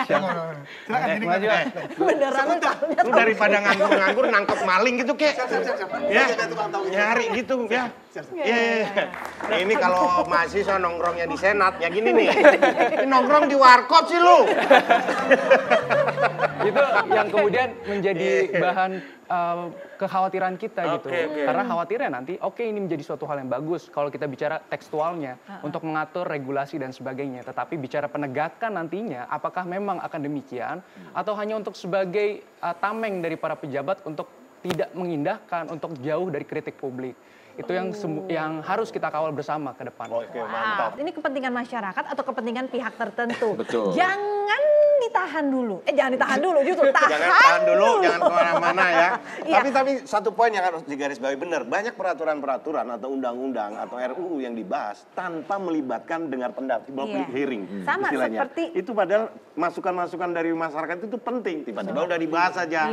Silakan
ini
Beneran
lu daripada nganggur-nganggur nangkep maling gitu kek. Ya, nyari gitu ya. Iya. Nah, ini kalau mahasiswa nongkrongnya di Senat ya gini nih. Ini nongkrong di warkop sih lu.
Itu yang kemudian menjadi bahan kekhawatiran kita gitu. Karena khawatirnya nanti, ini menjadi suatu hal yang bagus kalau kita bicara tekstualnya untuk mengatur regulasi dan sebagainya. Tetapi bicara penegakan nantinya, apakah memang akan demikian atau hanya untuk sebagai tameng dari para pejabat untuk tidak mengindahkan, untuk jauh dari kritik publik. Itu yang harus kita kawal bersama ke depan.
Oke, mantap.
Ini kepentingan masyarakat atau kepentingan pihak tertentu.
Betul.
Jangan ditahan dulu. Jangan ditahan dulu, justru
Jangan dulu, jangan kemana-mana ya.
Iya.
Tapi satu poin yang harus digarisbawahi benar. Banyak peraturan-peraturan atau undang-undang atau RUU yang dibahas tanpa melibatkan dengar pendapat, public hearing.
Sama
istilahnya.
seperti
itu padahal masukan-masukan dari masyarakat itu penting. Tiba-tiba udah dibahas aja.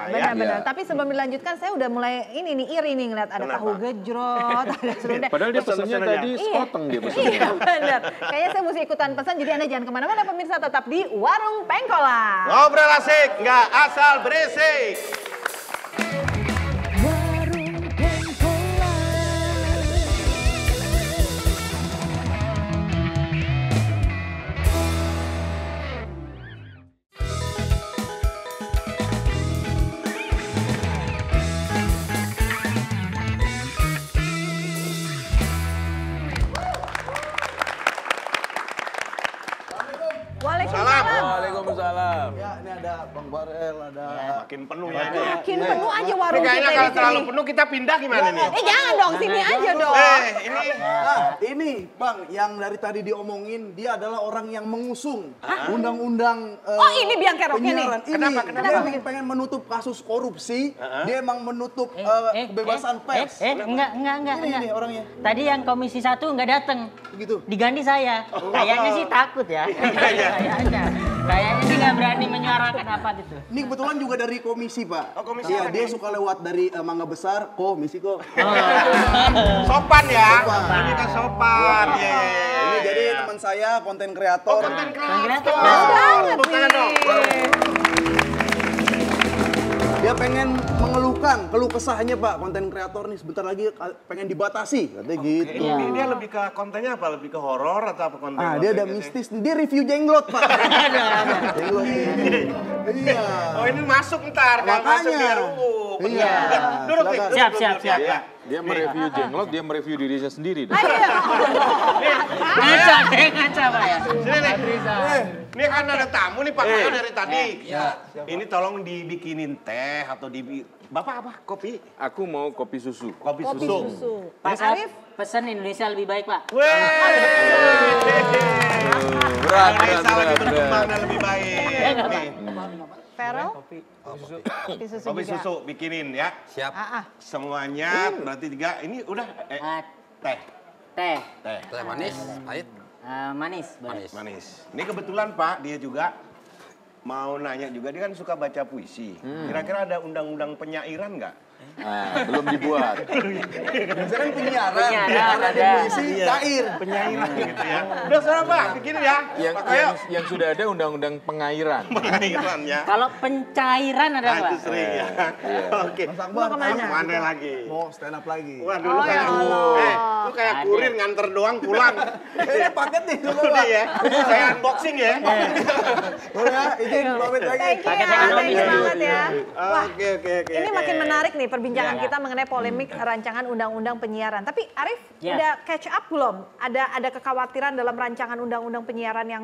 Benar-benar. Tapi sebelum dilanjutkan, saya udah mulai iri nih ngeliat ada tahu gejrot, ada serundeng.
Padahal dia pesannya tadi sekoteng dia pesannya.
Iya benar. Kayaknya saya mesti ikutan pesan, jadi Anda jangan kemana-mana pemirsa, tetap di Warung Pengkolan.
Ngobrol asik, nggak asal berisik.
Waalaikumsalam.
Ya, ini ada Bang Barel, ada
Makin penuh ya ini.
Makin penuh aja warung
Kayaknya
kita
kalau
di
terlalu
sini.
penuh kita pindah gimana nih?
Jangan dong, sini aja dong.
Ini
ini Bang, yang dari tadi diomongin, dia adalah orang yang mengusung undang-undang
Ini biang keroknya nih.
penyiaran.
Kenapa?
Dia pengen menutup kasus korupsi, dia emang menutup kebebasan pers.
Enggak.
Ini orangnya.
Tadi yang komisi 1 enggak datang.
Begitu.
Diganti saya. Kayaknya sih takut ya. Kayaknya sih nggak berani menyuarakan apa gitu.
Ini kebetulan juga dari komisi, Pak.
Oh, komisi
Iya,
apa
dia
nih?
suka lewat dari Mangga Besar, komisi kok.
sopan ya. Ini kan sopan. Iya.
Ini jadi teman saya, konten kreator.
Konten kreator.
Banget
Tepuk tangan dong.
Dia pengen mengeluhkan keluh kesahnya, Pak, konten kreator nih sebentar lagi pengen dibatasi, katanya gitu.
Ini dia lebih ke kontennya apa? Lebih ke horor atau apa konten?
Dia ada mistis nih. Dia review jenglot, Pak. Jenglot. Iya.
Oh, ini masuk ntar kan masuk di RUU.
Iya.
Duduk nih.
Siap.
Dia mereview jenglot, dia mereview dirinya sendiri.
Ngaca Pak ya.
Sini nih. Ini kan ada tamu nih Pak Mayo dari tadi. Ini tolong dibikinin teh atau Bapak apa? Kopi?
Aku mau kopi susu.
Kopi
Kopi
susu.
susu.
Pak
Mas Arif?
pesan Indonesia lebih baik Pak.
Berat.
Indonesia lebih berkembang dan lebih baik. Nih,
Feral? Kopi susu
kopi
juga.
susu bikinin ya.
Siap.
Semuanya berarti 3. Ini udah teh.
Teh.
Teh manis, pahit.
Manis. boleh.
Manis. Ini kebetulan Pak, dia juga mau nanya juga, dia kan suka baca puisi. Kira-kira ada undang-undang penyairan nggak?
Belum dibuat.
Biasanya kan penyiaran.
Penyiaran ada.
Puisi cair.
Penyairan gitu ya. Udah sana Pak, bikinin ya.
Yang sudah ada undang-undang pengairan.
Pengairan ya.
Kalau pencairan ada
Nah,
Pak?
itu sering ya. Oke.
Mau kemana?
Mana lagi?
Mau stand up lagi.
Wah, dulu
Oh, ya
kayak
Allah.
lu kayak kurir nganter doang pulang.
Ini paket nih.
Udah ya. Saya unboxing ya.
Udah, izin pamit lagi.
Thank you
Pakai
ya,
teknologi
thank you
dulu.
banget ya. Wah,
Oke.
ini makin menarik nih perbincangan
Iya.
kita mengenai polemik rancangan undang-undang penyiaran. Tapi Arif,
Iya.
udah catch up belum? Ada kekhawatiran dalam rancangan undang-undang penyiaran yang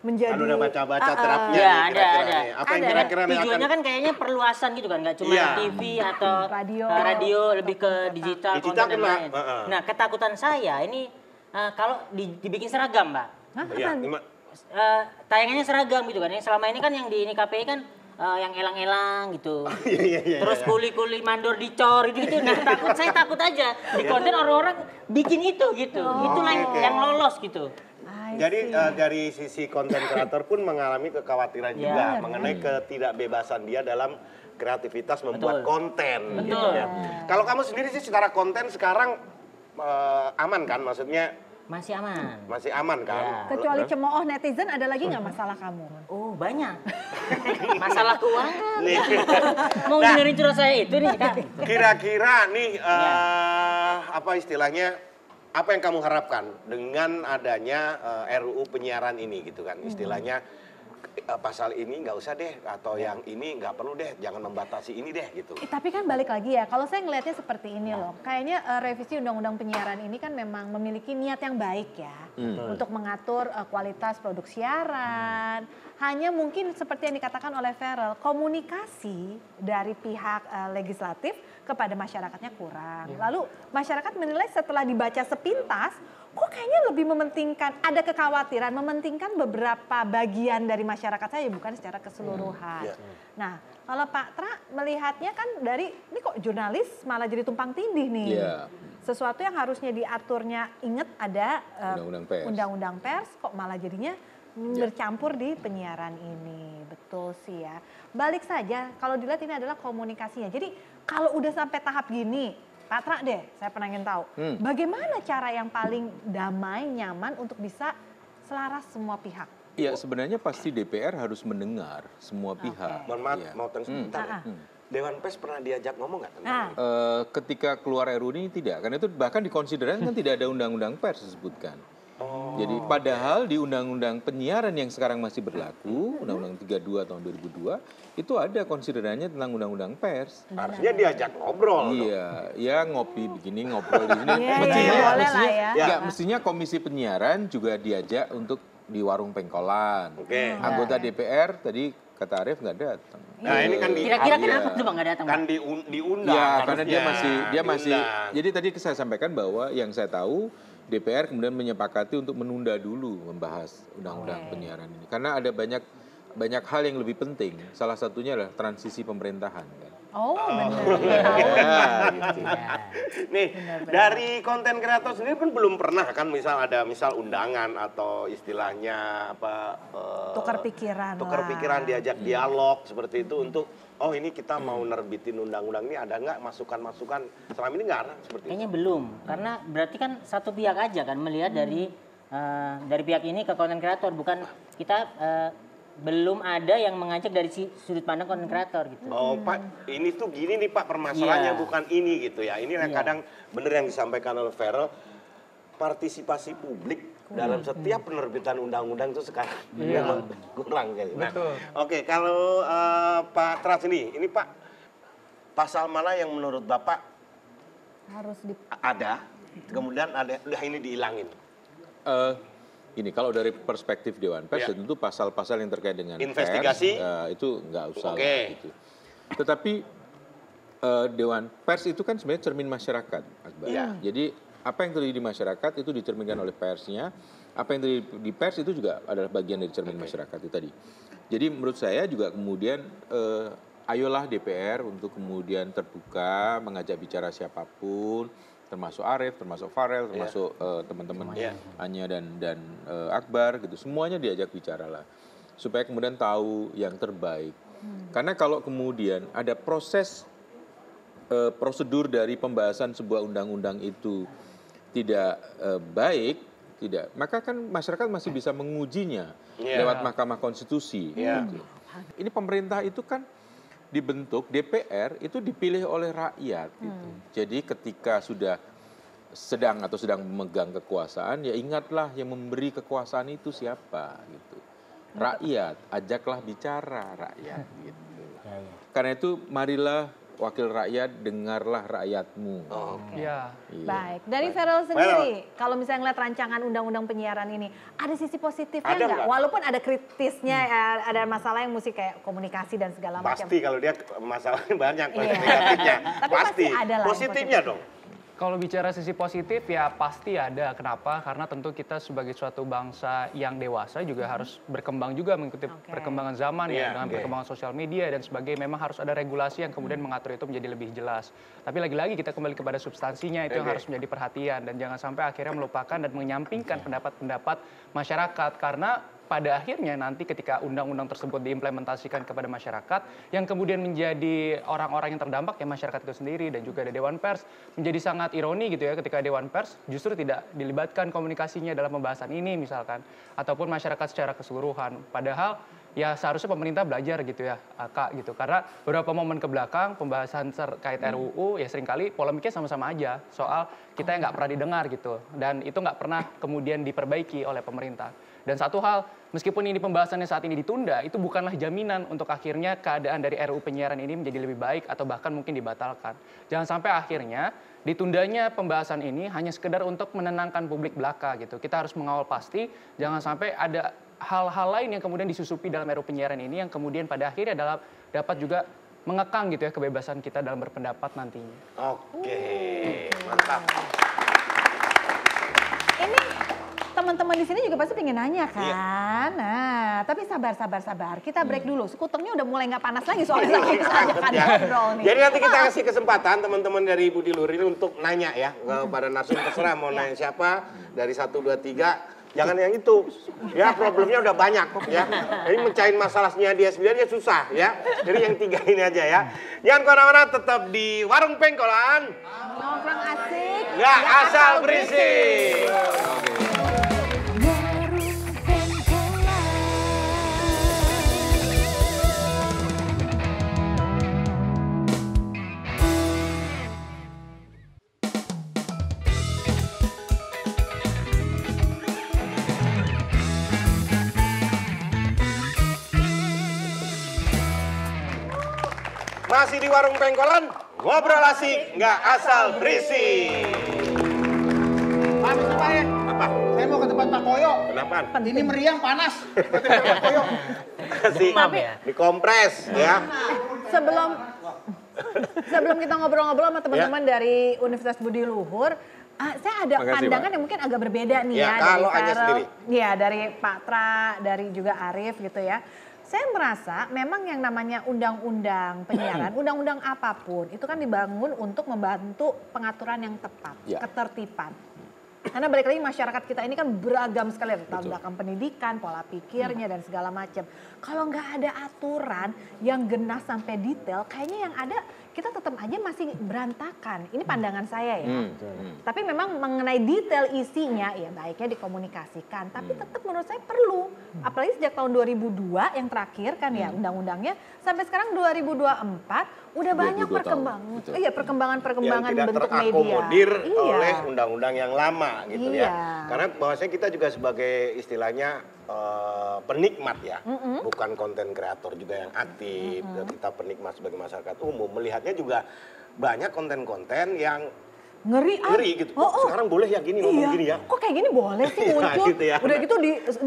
menjadi...
Udah baca-baca draftnya
Iya,
nih, kira-kira
ada.
nih. Apa yang
Ada.
kira-kira nih akan
Tujuannya kan kayaknya perluasan gitu kan, nggak cuma
Iya.
TV atau
Radio.
lebih ke digital,
Digital
konten dan
kena.
lain.
Heeh.
Nah, ketakutan saya ini kalau dibikin seragam, Mbak.
Hah,
Iya,
apa?
Tayangannya seragam gitu kan. Yang selama ini kan yang di ini KPI kan yang elang-elang gitu.
Iya.
Terus kuli-kuli mandor dicor gitu. Nah, saya takut aja di konten orang-orang bikin itu gitu. Itulah yang lolos gitu.
Jadi dari sisi konten kreator pun mengalami kekhawatiran
Iya.
juga mengenai ketidakbebasan dia dalam kreativitas membuat
Betul.
konten.
Betul.
Gitu ya. Kalau kamu sendiri sih secara konten sekarang aman kan? Maksudnya
Masih aman.
masih aman kan?
Ya.
Kecuali cemooh netizen, ada lagi nggak masalah kamu?
Oh, banyak. Masalah keuangan.
Nih.
Mau
Nah.
dengerin curhat saya itu nih, Kak.
Kira-kira nih
Ya.
apa istilahnya? Apa yang kamu harapkan dengan adanya RUU penyiaran ini gitu kan? Istilahnya pasal ini nggak usah deh atau yang ini nggak perlu deh, jangan membatasi ini deh gitu.
Tapi kan balik lagi ya, kalau saya ngelihatnya seperti ini loh. Kayaknya revisi undang-undang penyiaran ini kan memang memiliki niat yang baik ya. Untuk mengatur kualitas produk siaran. Hanya mungkin seperti yang dikatakan oleh Farel, komunikasi dari pihak legislatif kepada masyarakatnya kurang. Lalu masyarakat menilai setelah dibaca sepintas, kok kayaknya lebih mementingkan, ada kekhawatiran, mementingkan beberapa bagian dari masyarakat saja, bukan secara keseluruhan. Nah, kalau Pak Tra melihatnya kan dari, ini kok jurnalis malah jadi tumpang tindih nih.
Iya.
Sesuatu yang harusnya diaturnya, ingat ada
Undang-undang pers.
undang-undang pers, kok malah jadinya bercampur di penyiaran ini. Betul sih ya. Balik saja, kalau dilihat ini adalah komunikasinya. Jadi kalau udah sampai tahap gini, Pak Tra deh, saya pengen tahu. Bagaimana cara yang paling damai, nyaman untuk bisa selaras semua pihak?
Ya sebenarnya pasti DPR harus mendengar semua pihak.
Mohon maaf,
Ya.
mau tanya sebentar ya. Dewan Pers pernah diajak ngomong nggak tentang
Nah,
ini?
Ketika keluar RUU ini tidak, karena itu bahkan dikonsiderkan kan tidak ada undang-undang pers disebutkan. Jadi padahal di undang-undang penyiaran yang sekarang masih berlaku, Undang-Undang 32 tahun 2002, itu ada konsiderannya tentang undang-undang pers.
Harusnya diajak ngobrol. dong.
Iya, ya ngopi begini, ngobrol di sini.
Iya,
mestinya,
iya, boleh lah
mestinya,
ya.
enggak, mestinya Komisi Penyiaran juga diajak untuk di warung pengkolan.
Oke.
Anggota DPR tadi kata Arief nggak datang.
Nah, ini kan di
Kira-kira
Iya.
kenapa tuh Bang nggak datang?
kan
Bang?
diundang.
Ya, karena dia
harusnya.
masih.
Diundang.
Jadi tadi saya sampaikan bahwa yang saya tahu DPR kemudian menyepakati untuk menunda dulu membahas undang-undang penyiaran ini, karena ada banyak hal yang lebih penting. Salah satunya adalah transisi pemerintahan. Kan?
oh benar.
Ya, gitu.
Nih, dari konten kreator sendiri pun belum pernah kan misal undangan atau istilahnya apa
Tukar pikiran
tukar
lah.
pikiran, diajak dialog seperti itu untuk oh ini kita mau nerbitin undang-undang ini, ada nggak masukan-masukan? Selama ini nggak ada seperti itu.
Kayaknya belum, karena berarti kan satu pihak aja kan melihat dari pihak ini ke konten kreator, bukan kita belum ada yang mengajak dari sudut pandang konten kreator gitu.
Oh Pak, ini tuh gini nih Pak permasalahannya,
Iya.
bukan ini gitu ya. Ini yang
Iya.
kadang bener yang disampaikan oleh Farel, partisipasi publik dalam setiap penerbitan undang-undang itu sekarang memang kurang kayaknya. Nah, oke, kalau Pak Tras ini Pak pasal mana yang menurut Bapak
Harus di
ada, kemudian ada udah ini dihilangin?
Ini kalau dari perspektif Dewan Pers,
Ya.
tentu pasal-pasal yang terkait dengan
Investigasi?
pers, itu nggak usah.
Oke.
Lah, gitu. Tetapi Dewan Pers itu kan sebenarnya cermin masyarakat, Akbar.
Iya.
Jadi apa yang terjadi di masyarakat itu dicerminkan oleh persnya. Apa yang terjadi di pers itu juga adalah bagian dari cermin masyarakat itu tadi. Jadi menurut saya juga kemudian ayolah DPR untuk kemudian terbuka, mengajak bicara siapapun, termasuk Arief, termasuk Farel, termasuk teman-teman Anya dan Akbar gitu. Semuanya diajak bicara lah. Supaya kemudian tahu yang terbaik. Karena kalau kemudian ada proses prosedur dari pembahasan sebuah undang-undang itu tidak baik, maka kan masyarakat masih bisa mengujinya lewat Mahkamah Konstitusi. Gitu. Ini pemerintah itu kan dibentuk, DPR itu dipilih oleh rakyat. Gitu. Jadi ketika sudah sedang memegang kekuasaan, ya ingatlah yang memberi kekuasaan itu siapa. Gitu. Rakyat, ajaklah bicara rakyat. Gitu. Karena itu marilah wakil rakyat, dengarlah rakyatmu.
Iya. Baik. Dari Feral sendiri, kalau misalnya ngeliat rancangan undang-undang penyiaran ini, ada sisi positifnya nggak? Walaupun ada kritisnya, ada masalah yang mesti kayak komunikasi dan segala macam.
Pasti kalau dia masalahnya banyak, negatifnya.
Tapi
pasti.
ada lah
Positifnya dong.
Kalau bicara sisi positif ya pasti ada. Kenapa? Karena tentu kita sebagai suatu bangsa yang dewasa juga harus berkembang juga mengikuti perkembangan zaman ya dengan perkembangan sosial media dan sebagainya. Memang harus ada regulasi yang kemudian mengatur itu menjadi lebih jelas. Tapi lagi-lagi kita kembali kepada substansinya itu yang harus menjadi perhatian dan jangan sampai akhirnya melupakan dan menyampingkan pendapat-pendapat masyarakat karena pada akhirnya nanti ketika undang-undang tersebut diimplementasikan kepada masyarakat, yang kemudian menjadi orang-orang yang terdampak ya masyarakat itu sendiri dan juga ada Dewan Pers, menjadi sangat ironi gitu ya ketika Dewan Pers justru tidak dilibatkan komunikasinya dalam pembahasan ini misalkan, ataupun masyarakat secara keseluruhan. Padahal ya seharusnya pemerintah belajar gitu ya, Kak gitu. Karena beberapa momen ke belakang pembahasan terkait RUU ya seringkali polemiknya sama-sama aja soal kita yang nggak pernah didengar gitu. Dan itu nggak pernah kemudian diperbaiki oleh pemerintah. Dan satu hal, meskipun ini pembahasannya saat ini ditunda, itu bukanlah jaminan untuk akhirnya keadaan dari RUU penyiaran ini menjadi lebih baik atau bahkan mungkin dibatalkan. Jangan sampai akhirnya ditundanya pembahasan ini hanya sekedar untuk menenangkan publik belaka gitu. Kita harus mengawal pasti, jangan sampai ada hal-hal lain yang kemudian disusupi dalam RUU penyiaran ini yang kemudian pada akhirnya dapat juga mengekang gitu ya kebebasan kita dalam berpendapat nantinya.
Oke, mantap.
Ini teman-teman di sini juga pasti pengen nanya kan. Nah, tapi sabar. Kita break dulu. Sekutengnya udah mulai nggak panas lagi soalnya kita ngobrol nih.
Jadi nanti kita kasih kesempatan teman-teman dari Budi Luhur ini untuk nanya ya kepada narasumber terserah mau nanya siapa dari 1, 2, 3. Jangan yang itu, ya problemnya udah banyak ya. Jadi mencahin masalahnya dia sendiri aja susah ya. Jadi yang 3 ini aja ya. Jangan kemana-mana, tetap di Warung Pengkolan.
Nongkrong asik.
Nggak asal berisik. Masih di Warung Pengkolan, ngobrol asik, nggak asal berisik.
Pak, ya?
Apa?
Saya mau ke tempat Pak Koyo.
Kenapa?
Ini meriang panas. Ke tempat Pak Koyo.
Kasih dikompres ya.
Sebelum kita ngobrol-ngobrol sama teman-teman dari Universitas Budi Luhur, saya ada pandangan yang mungkin agak berbeda nih ya
kalau
dari
Anya sendiri.
Ya, dari Pak Tra, dari juga Arif gitu ya. Saya merasa memang yang namanya undang-undang penyiaran, undang-undang apapun itu kan dibangun untuk membantu pengaturan yang tepat, ketertiban. Karena balik lagi masyarakat kita ini kan beragam sekali, latar belakang pendidikan, pola pikirnya dan segala macam. Kalau nggak ada aturan yang genah sampai detail, kayaknya yang ada kita tetap aja masih berantakan. Ini pandangan saya ya. Tapi memang mengenai detail isinya ya baiknya dikomunikasikan. Tapi tetap menurut saya perlu. Apalagi sejak tahun 2002 yang terakhir kan ya undang-undangnya. Sampai sekarang 2024 udah banyak perkembangan bentuk media.
Terakomodir oleh undang-undang yang lama gitu ya. Karena bahwasanya kita juga sebagai istilahnya penikmat ya, bukan konten kreator juga yang aktif. Kita penikmat sebagai masyarakat umum melihatnya juga banyak konten-konten yang ngeri gitu. Sekarang boleh ya gini ngomong gini ya.
Kok kayak gini boleh sih muncul?
Gitu ya.
Udah gitu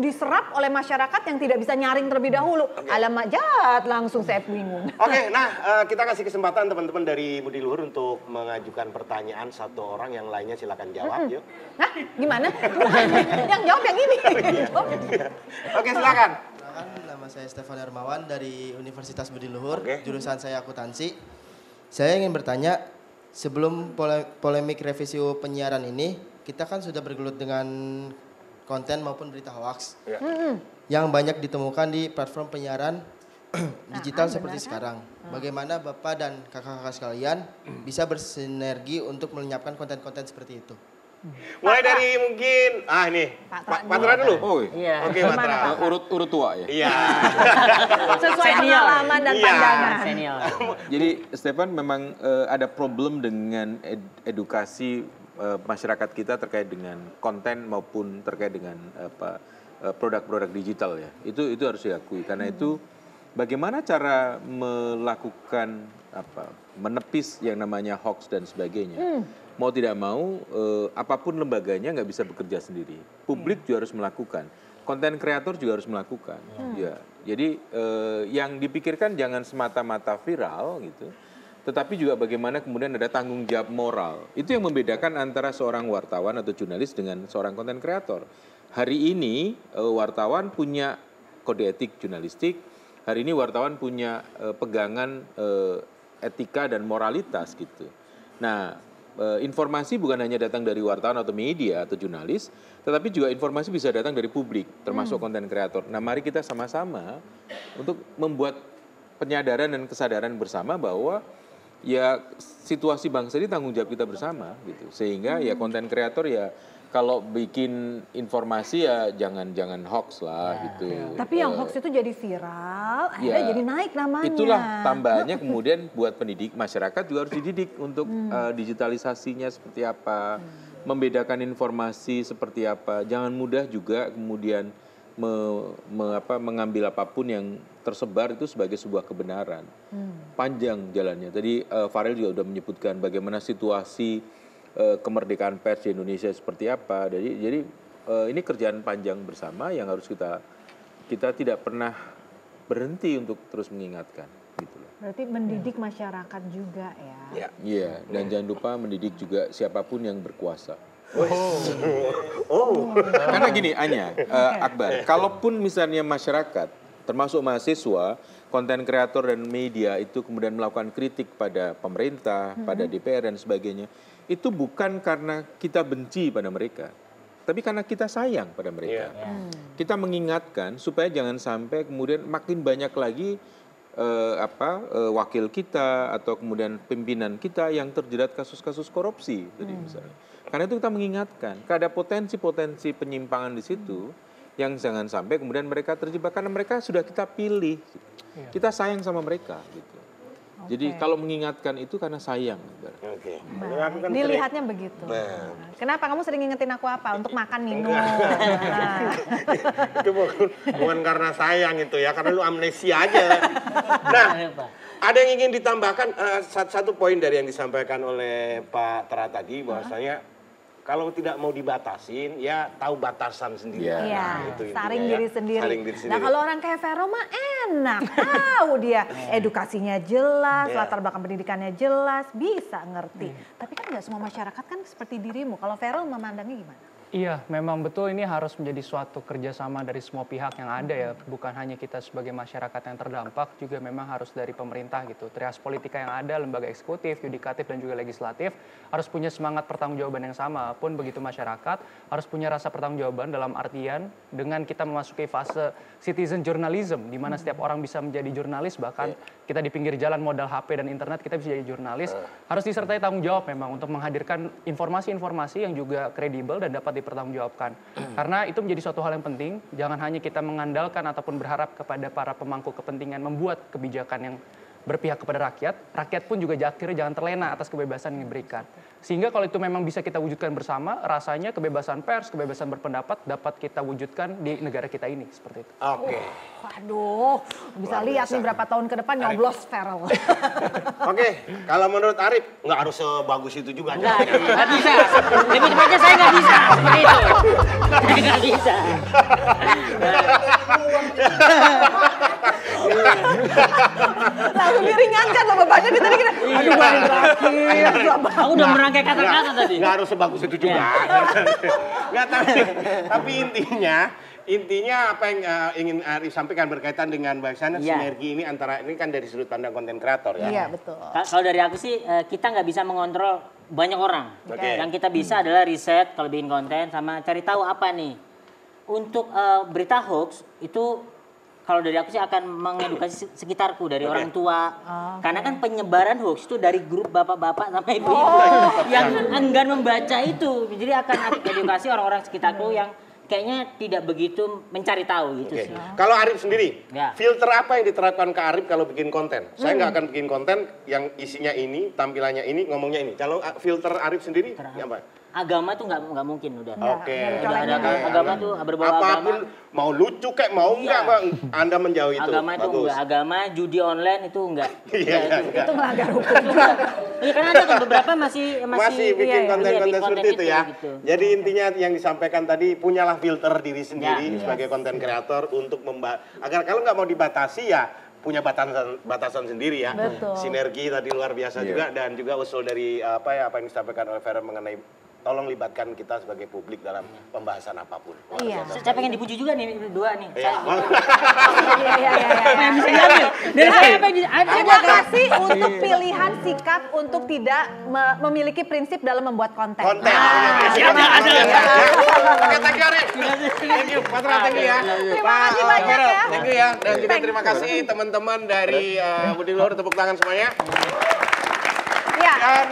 diserap oleh masyarakat yang tidak bisa nyaring terlebih dahulu. Alamak jahat langsung saya bingung.
Oke, nah kita kasih kesempatan teman-teman dari Budi Luhur untuk mengajukan pertanyaan satu orang, yang lainnya silakan jawab yuk.
Nah, gimana? Yang jawab yang ini.
Oke, silakan.
Nama saya Stefan Hermawan dari Universitas Budi Luhur, jurusan saya akuntansi. Saya ingin bertanya, sebelum polemik revisi penyiaran ini, kita kan sudah bergelut dengan konten maupun berita hoaks yang banyak ditemukan di platform penyiaran digital seperti sekarang. Bagaimana Bapak dan kakak-kakak sekalian bisa bersinergi untuk melenyapkan konten-konten seperti itu?
Mulai dari mungkin, ini, Pak Patra dulu.
Oh,
Iya.
Oke, Patra.
urut tua ya.
Iya.
Sesuai
Senior.
pengalaman dan pandangan.
Senior.
Jadi Stefan memang ada problem dengan edukasi masyarakat kita terkait dengan konten maupun terkait dengan produk-produk digital ya. Itu harus diakui karena itu bagaimana cara melakukan menepis yang namanya hoax dan sebagainya. Mau tidak mau apapun lembaganya nggak bisa bekerja sendiri. Publik juga harus melakukan. Konten kreator juga harus melakukan. Ya. Jadi yang dipikirkan jangan semata-mata viral gitu. Tetapi juga bagaimana kemudian ada tanggung jawab moral. Itu yang membedakan antara seorang wartawan atau jurnalis dengan seorang konten kreator. Hari ini wartawan punya kode etik jurnalistik. Hari ini wartawan punya pegangan etika dan moralitas gitu. Nah, informasi bukan hanya datang dari wartawan atau media atau jurnalis, tetapi juga informasi bisa datang dari publik, termasuk konten kreator. Nah, mari kita sama-sama untuk membuat penyadaran dan kesadaran bersama bahwa ya situasi bangsa ini tanggung jawab kita bersama gitu. Sehingga ya konten kreator ya kalau bikin informasi ya jangan hoax lah gitu.
Tapi yang hoax itu jadi viral, akhirnya jadi naik namanya.
Itulah tambahannya kemudian buat pendidik masyarakat juga harus dididik untuk digitalisasinya seperti apa, membedakan informasi seperti apa. Jangan mudah juga kemudian mengambil apapun yang tersebar itu sebagai sebuah kebenaran. Panjang jalannya. Tadi Farel juga sudah menyebutkan bagaimana situasi kemerdekaan pers di Indonesia seperti apa. Jadi ini kerjaan panjang bersama yang harus kita tidak pernah berhenti untuk terus mengingatkan. Gitu loh.
Berarti mendidik masyarakat juga ya.
Iya, dan jangan lupa mendidik juga siapapun yang berkuasa. Karena gini, Anya, Akbar, kalaupun misalnya masyarakat, termasuk mahasiswa, konten kreator dan media itu kemudian melakukan kritik pada pemerintah, pada DPR dan sebagainya, itu bukan karena kita benci pada mereka, tapi karena kita sayang pada mereka. Kita mengingatkan supaya jangan sampai kemudian makin banyak lagi wakil kita atau kemudian pimpinan kita yang terjerat kasus-kasus korupsi tadi misalnya. Karena itu kita mengingatkan, ada potensi-potensi penyimpangan di situ yang jangan sampai kemudian mereka terjebak karena mereka sudah kita pilih. Kita sayang sama mereka gitu. Jadi kalau mengingatkan itu karena sayang.
Dilihatnya begitu. Kenapa kamu sering ngingetin aku apa? Untuk makan minum.
Itu bukan karena sayang itu ya, karena lu amnesia aja. Nah, ada yang ingin ditambahkan satu poin dari yang disampaikan oleh Pak Tra tadi bahwasanya kalau tidak mau dibatasin, ya tahu batasan sendiri.
Iya,
itu
saring
ya.
diri sendiri.
Saring diri sendiri.
Nah kalau orang kayak Vero mah enak, tahu dia edukasinya jelas, latar belakang pendidikannya jelas, bisa ngerti. Tapi kan nggak semua masyarakat kan seperti dirimu. Kalau Vero memandangnya gimana?
Iya, memang betul ini harus menjadi suatu kerjasama dari semua pihak yang ada ya. Bukan hanya kita sebagai masyarakat yang terdampak, juga memang harus dari pemerintah gitu. Trias politika yang ada, lembaga eksekutif, yudikatif, dan juga legislatif harus punya semangat pertanggungjawaban yang sama. Pun begitu masyarakat harus punya rasa pertanggungjawaban dalam artian dengan kita memasuki fase citizen journalism, di mana setiap orang bisa menjadi jurnalis, bahkan kita di pinggir jalan modal HP dan internet kita bisa jadi jurnalis. Harus disertai tanggung jawab memang untuk menghadirkan informasi-informasi yang juga kredibel dan dapat dipertanggungjawabkan. Karena itu menjadi suatu hal yang penting, jangan hanya kita mengandalkan ataupun berharap kepada para pemangku kepentingan membuat kebijakan yang berpihak kepada rakyat, rakyat pun juga akhirnya jangan terlena atas kebebasan yang diberikan. Sehingga kalau itu memang bisa kita wujudkan bersama, rasanya kebebasan pers, kebebasan berpendapat dapat kita wujudkan di negara kita ini, seperti itu.
Oke.
Waduh, bisa lihat nih berapa tahun ke depan nyoblos Feral.
Oke, kalau menurut Arif nggak harus sebagus itu juga.
Nggak bisa. Lebih tepatnya saya nggak bisa seperti itu. Saya nggak bisa.
Langsung diringankan loh bebannya kita tadi. Aduh, baru terakhir.
Aku udah merangkai kata-kata tadi.
Nggak harus sebagus itu juga. Nggak, tapi intinya apa yang ingin Arif sampaikan berkaitan dengan bagaimana sinergi ini antara ini kan dari sudut pandang konten kreator ya.
Iya betul.
Kalau dari aku sih kita nggak bisa mengontrol banyak orang. Yang kita bisa adalah riset kalau bikin konten sama cari tahu apa nih. Untuk berita hoax itu kalau dari aku sih akan mengedukasi sekitarku dari orang tua. Karena kan penyebaran hoax itu dari grup bapak-bapak sampai ibu-ibu yang enggan membaca itu. Jadi akan edukasi orang-orang sekitarku yang kayaknya tidak begitu mencari tahu gitu sih.
Kalau Arif sendiri, filter apa yang diterapkan ke Arif kalau bikin konten? Saya nggak akan bikin konten yang isinya ini, tampilannya ini, ngomongnya ini. Kalau filter Arif sendiri, apa?
Agama tuh nggak mungkin udah.
Agama
tuh berbau
apapun
agama.
mau lucu kayak mau enggak, Bang. Anda menjauh itu.
Agama itu enggak, agama judi online itu enggak.
Itu melanggar hukum.
Iya kan ada kan beberapa masih
bikin konten-konten seperti itu ya.
Gitu.
Jadi intinya yang disampaikan tadi, punyalah filter diri sendiri sebagai konten kreator untuk agar kalau nggak mau dibatasi ya punya batasan sendiri ya.
Betul.
Sinergi tadi luar biasa juga, dan juga usul dari apa yang disampaikan oleh Vera mengenai tolong libatkan kita sebagai publik dalam pembahasan apapun.
Iya.
Saya pengen dipuji juga nih berdua nih.
Iya.
Terima
kasih untuk pilihan sikap untuk tidak memiliki prinsip dalam membuat konten.
Konten.
Ada.
Thank you, Patra, thank you ya.
Terima kasih banyak ya.
Thank you ya. Dan juga terima kasih teman-teman dari Budi Luhur, tepuk tangan semuanya. Dan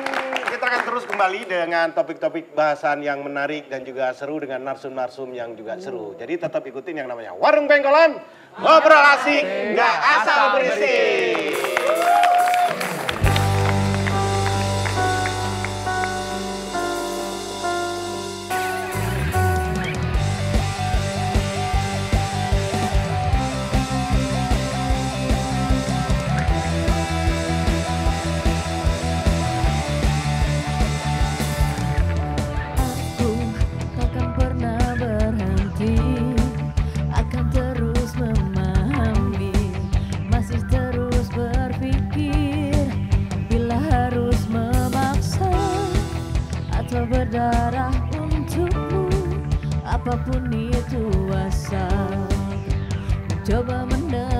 kita akan terus kembali dengan topik-topik bahasan yang menarik dan juga seru dengan narsum-narsum yang juga seru. Jadi tetap ikutin yang namanya Warung Pengkolan, ngobrol asik, nggak asal berisik.
Berdarah untukmu, apapun itu asal coba mendengar.